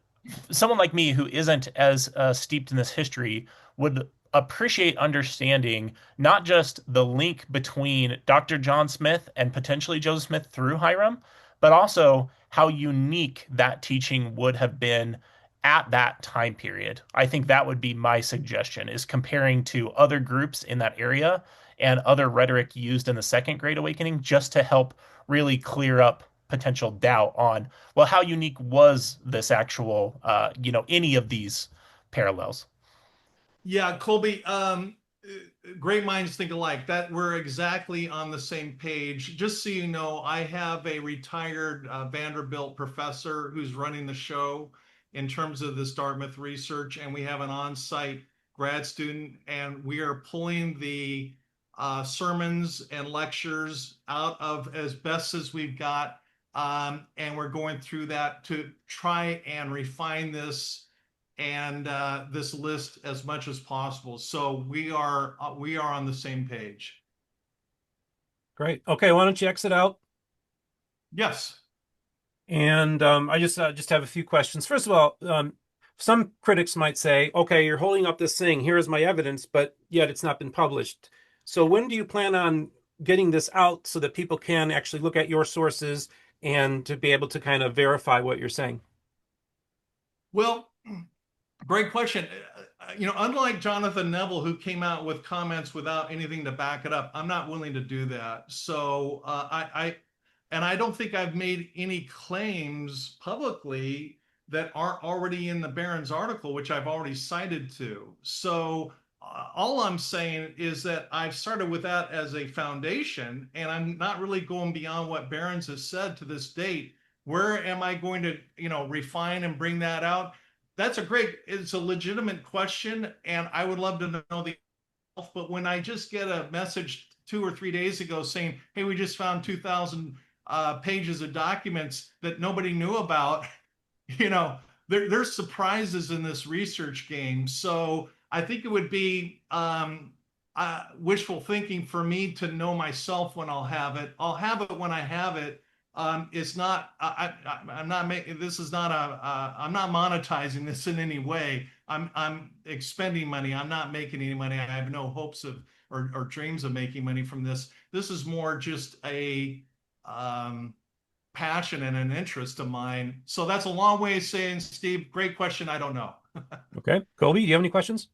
someone like me who isn't as steeped in this history would appreciate understanding not just the link between Dr. John Smith and potentially Joseph Smith through Hyrum, but also how unique that teaching would have been at that time period. I think that would be my suggestion, is comparing to other groups in that area and other rhetoric used in the Second Great Awakening, just to help really clear up potential doubt on, well, how unique was this actual, any of these parallels. Yeah, Colby, great minds think alike. That we're exactly on the same page. Just so you know, I have a retired Vanderbilt professor who's running the show in terms of this Dartmouth research, and we have an on-site grad student, and we are pulling the sermons and lectures out of as best as we've got, and we're going through that to try and refine this and this list as much as possible. So we are on the same page. Great. Okay, why don't you exit out? Yes. And I just have a few questions. First of all, some critics might say, okay, you're holding up this thing, here is my evidence, but yet it's not been published. So when do you plan on getting this out so that people can actually look at your sources and to be able to kind of verify what you're saying? Well, great question. Unlike Jonathan Neville, who came out with comments without anything to back it up, I'm not willing to do that. So I don't think I've made any claims publicly that aren't already in the Barron's article, which I've already cited to. So all I'm saying is that I've started with that as a foundation, and I'm not really going beyond what Barron's has said to this date. Where am I going to, refine and bring that out? It's a legitimate question, and I would love to know the, but when I just get a message 2 or 3 days ago saying, hey, we just found 2,000 pages of documents that nobody knew about, there's surprises in this research game. So I think it would be wishful thinking for me to know myself when I'll have it. I'll have it when I have it. It's not, I'm not making, this is not I'm not monetizing this in any way. I'm expending money. I'm not making any money. I have no hopes of, or dreams of making money from this. This is more just a passion and an interest of mine. So that's a long way of saying, Steve, great question. I don't know. Okay. Colby, do you have any questions?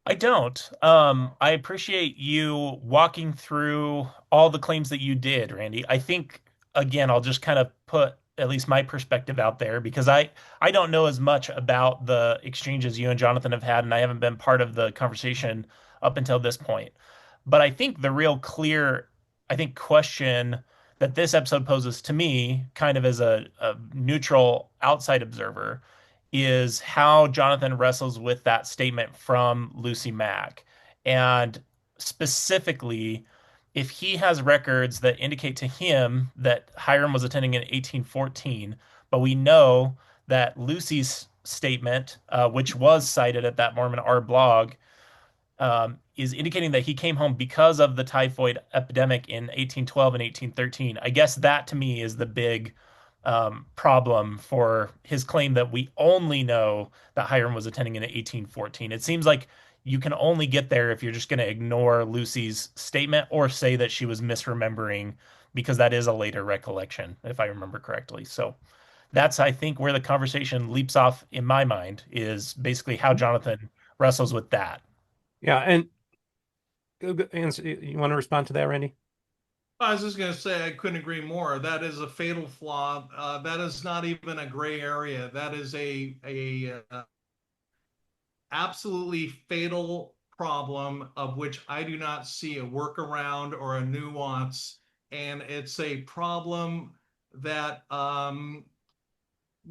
I don't. I appreciate you walking through all the claims that you did, Randy. I think, again, I'll just kind of put at least my perspective out there, because I don't know as much about the exchanges you and Jonathan have had, and I haven't been part of the conversation up until this point. But I think the real clear, question that this episode poses to me, kind of as a neutral outside observer, is how Jonathan wrestles with that statement from Lucy Mack. And specifically, if he has records that indicate to him that Hyrum was attending in 1814, but we know that Lucy's statement, which was cited at that Mormon R blog, is indicating that he came home because of the typhoid epidemic in 1812 and 1813. I guess that to me is the big problem for his claim that we only know that Hyrum was attending in 1814. It seems like you can only get there if you're just going to ignore Lucy's statement or say that she was misremembering, because that is a later recollection, if I remember correctly. So that's, I think, where the conversation leaps off in my mind, is basically how Jonathan wrestles with that. Yeah, and you want to respond to that, Randy? I was just going to say, I couldn't agree more. That is a fatal flaw. That is not even a gray area. That is a absolutely fatal problem of which I do not see a workaround or a nuance. And it's a problem that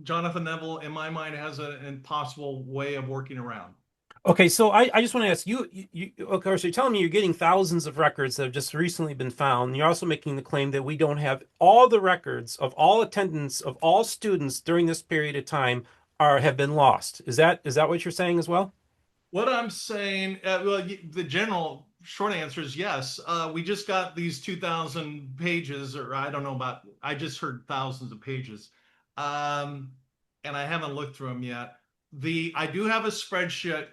Jonathan Neville, in my mind, has an impossible way of working around. Okay, so I just want to ask of course, you're telling me you're getting thousands of records that have just recently been found. You're also making the claim that we don't have all the records of all attendance of all students during this period of time have been lost. Is that what you're saying as well? What I'm saying, well, the general short answer is yes. We just got these 2,000 pages, or I don't know about, I just heard thousands of pages. And I haven't looked through them yet. I do have a spreadsheet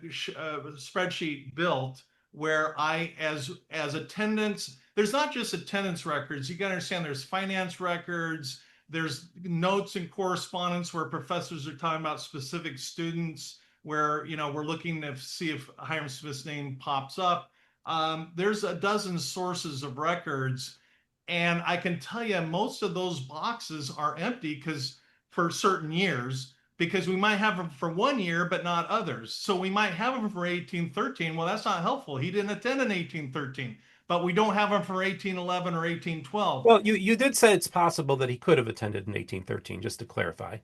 built where as attendance, there's not just attendance records. You got to understand there's finance records, there's notes and correspondence where professors are talking about specific students, where we're looking to see if Hyrum Smith's name pops up. There's a dozen sources of records, and I can tell you most of those boxes are empty because for certain years, because we might have them for 1 year but not others. So we might have them for 1813. Well, that's not helpful. He didn't attend in 1813, but we don't have them for 1811 or 1812. Well, you did say it's possible that he could have attended in 1813, just to clarify.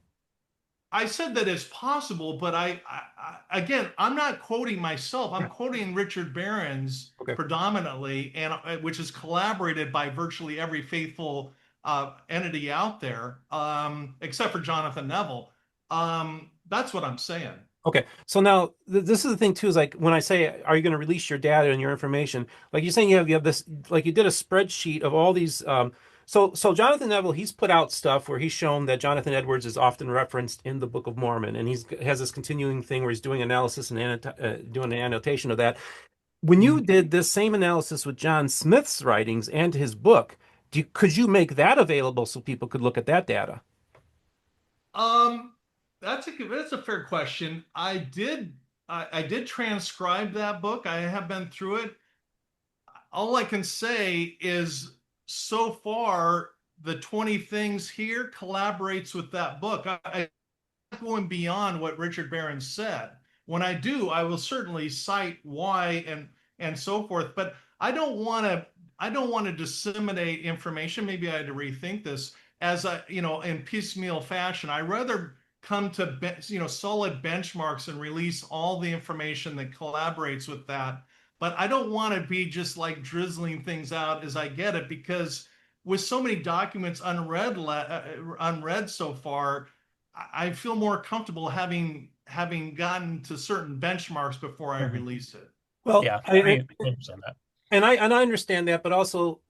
I said that it's possible, but again, I'm not quoting myself. I'm quoting Richard Barron's predominantly, and which is collaborated by virtually every faithful entity out there, except for Jonathan Neville. That's what I'm saying. Okay, so now this is the thing too, is like when I say, are you going to release your data and your information? Like you're saying, you have this, like you did a spreadsheet of all these. So Jonathan Neville, he's put out stuff where he's shown that Jonathan Edwards is often referenced in the Book of Mormon, and has this continuing thing where he's doing analysis and doing an annotation of that. When you did this same analysis with John Smith's writings and his book, could you make that available so people could look at that data? That's a fair question. I did transcribe that book. I have been through it. All I can say is so far the 20 things here collaborates with that book. I'm going beyond what Richard Barron said. When I do, I will certainly cite why and so forth. But I don't want to disseminate information. Maybe I had to rethink this as in piecemeal fashion. I rather come to solid benchmarks and release all the information that collaborates with that. But I don't want to be just like drizzling things out as I get it, because with so many documents unread so far, I feel more comfortable having gotten to certain benchmarks before I release it. Well, yeah, I understand that. And I understand that, but also,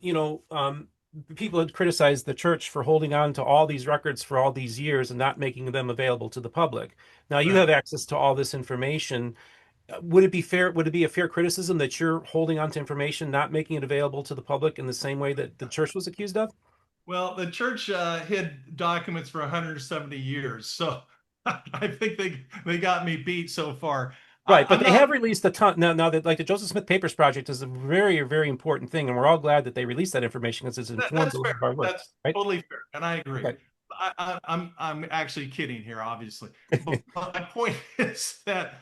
people had criticized the church for holding on to all these records for all these years and not making them available to the public. Now you have access to all this information. Would it be fair? Would it be a fair criticism that you're holding on to information, not making it available to the public in the same way that the church was accused of? Well, the church hid documents for 170 years, so I think they got me beat so far. Right, but they have released a ton now that, like, the Joseph Smith Papers Project is a very, very important thing, and we're all glad that they released that information because it's informed that's fair. our work. That's right? totally fair, and I agree. Okay. I'm actually kidding here, obviously. But my point is that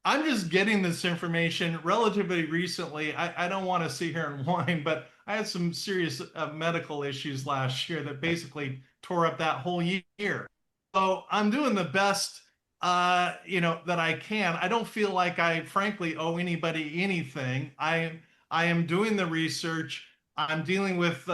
I'm just getting this information relatively recently. I don't want to sit here and whine, but I had some serious medical issues last year that basically tore up that whole year. So I'm doing the best that I can. I don't feel like I frankly owe anybody anything. I am doing the research. I'm dealing with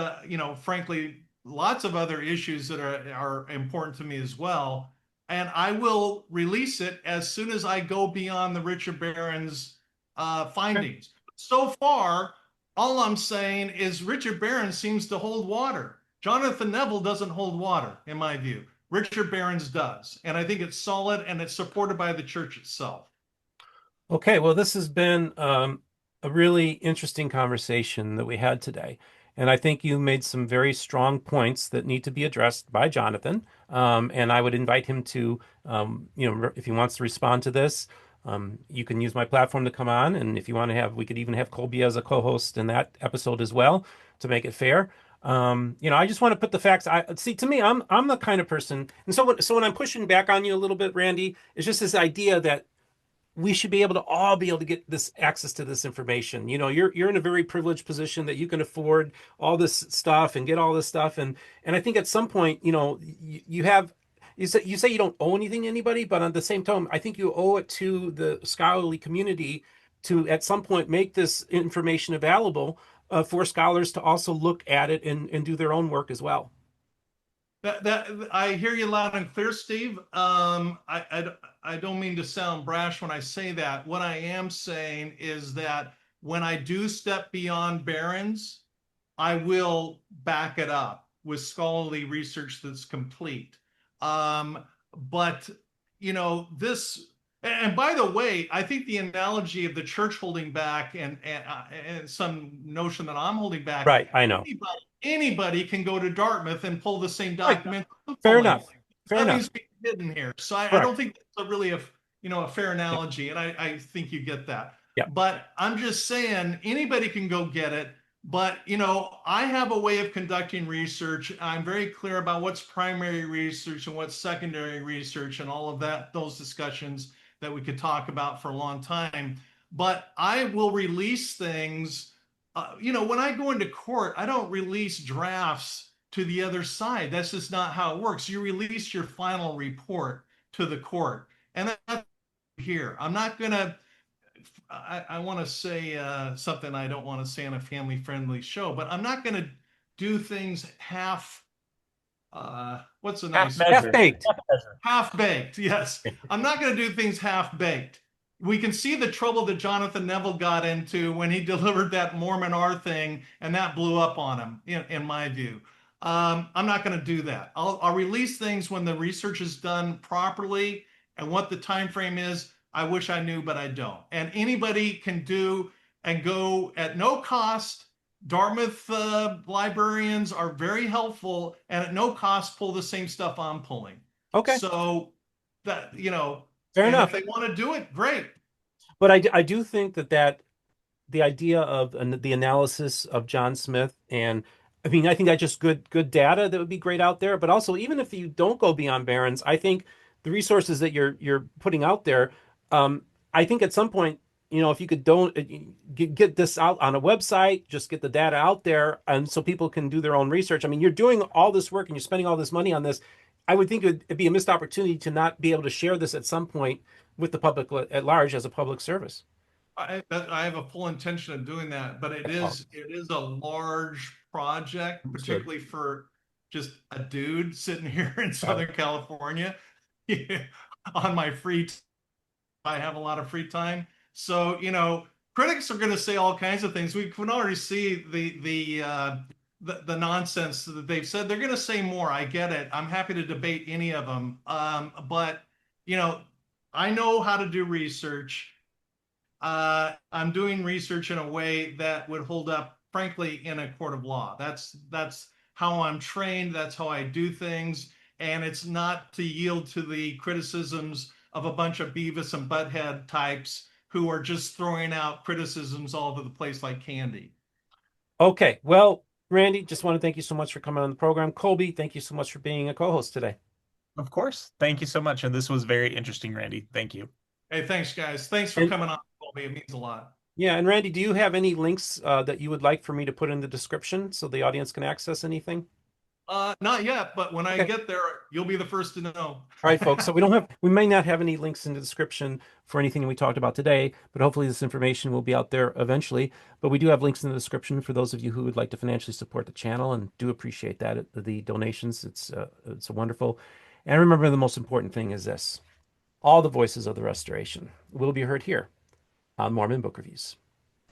frankly lots of other issues that are important to me as well. And I will release it as soon as I go beyond the Richard Barron's findings. So far, all I'm saying is Richard Barron seems to hold water. Jonathan Neville doesn't hold water, in my view. Richard Barron's does. And I think it's solid and it's supported by the church itself. Okay, well, this has been a really interesting conversation that we had today. And I think you made some very strong points that need to be addressed by Jonathan. And I would invite him to, if he wants to respond to this, you can use my platform to come on. And if you want to we could even have Kolby as a co-host in that episode as well to make it fair. I just want to put the facts. To me, I'm the kind of person. And so when I'm pushing back on you a little bit, Randy, it's just this idea that we should be able to all be able to get this access to this information. You're in a very privileged position that you can afford all this stuff and get all this stuff. And I think at some point, you say you don't owe anything to anybody, but at the same time, I think you owe it to the scholarly community to at some point make this information available for scholars to also look at it and do their own work as well. That I hear you loud and clear, Steve. I don't mean to sound brash when I say that. What I am saying is that when I do step beyond Barron's, I will back it up with scholarly research that's complete. But this, and by the way, I think the analogy of the church holding back and some notion that I'm holding back, right? I know anybody can go to Dartmouth and pull the same document. Right. Fair enough. Fair enough. Nothing's being hidden here, so I don't think that's really a fair analogy, and I think you get that. Yeah. But I'm just saying anybody can go get it. But I have a way of conducting research. I'm very clear about what's primary research and what's secondary research and all of that, those discussions that we could talk about for a long time. But I will release things. When I go into court, I don't release drafts to the other side. That's just not how it works. You release your final report to the court. And that's here. I'm not going to. I want to say something I don't want to say on a family-friendly show, but I'm not going to do things what's a nice half-baked. Half-baked, yes. I'm not going to do things half-baked. We can see the trouble that Jonathan Neville got into when he delivered that Mormon R thing, and that blew up on him, in my view. I'm not going to do that. I'll release things when the research is done properly and what the time frame is. I wish I knew, but I don't. And anybody can do and go at no cost. Dartmouth librarians are very helpful, and at no cost pull the same stuff I'm pulling. Okay. So that, fair enough. If they want to do it, great. But I do think that the idea of the analysis of John Smith, and I mean, I think that's just good data that would be great out there. But also, even if you don't go beyond Barron's, I think the resources that you're putting out there, I think at some point, if you could get this out on a website, just get the data out there, and so people can do their own research. I mean, you're doing all this work and you're spending all this money on this. I would think it'd be a missed opportunity to not be able to share this at some point with the public at large as a public service. I have a full intention of doing that, but it is a large project, particularly for just a dude sitting here in Southern California on my free time. I have a lot of free time. So, critics are going to say all kinds of things. We can already see the nonsense that they've said. They're going to say more. I get it. I'm happy to debate any of them. But, I know how to do research. I'm doing research in a way that would hold up, frankly, in a court of law. That's how I'm trained. That's how I do things. And it's not to yield to the criticisms of a bunch of Beavis and Butthead types who are just throwing out criticisms all over the place like candy. Okay. Well, Randy, just want to thank you so much for coming on the program. Kolby, thank you so much for being a co-host today. Of course. Thank you so much. And this was very interesting, Randy. Thank you. Hey, thanks, guys. Thanks for coming on, Kolby. It means a lot. Yeah. And Randy, do you have any links that you would like for me to put in the description so the audience can access anything? Not yet, but when I get there, you'll be the first to know. All right, folks. So we may not have any links in the description for anything we talked about today, but hopefully this information will be out there eventually. But we do have links in the description for those of you who would like to financially support the channel, and do appreciate that, the donations. It's wonderful. And remember, the most important thing is this: all the voices of the restoration will be heard here on Mormon Book Reviews.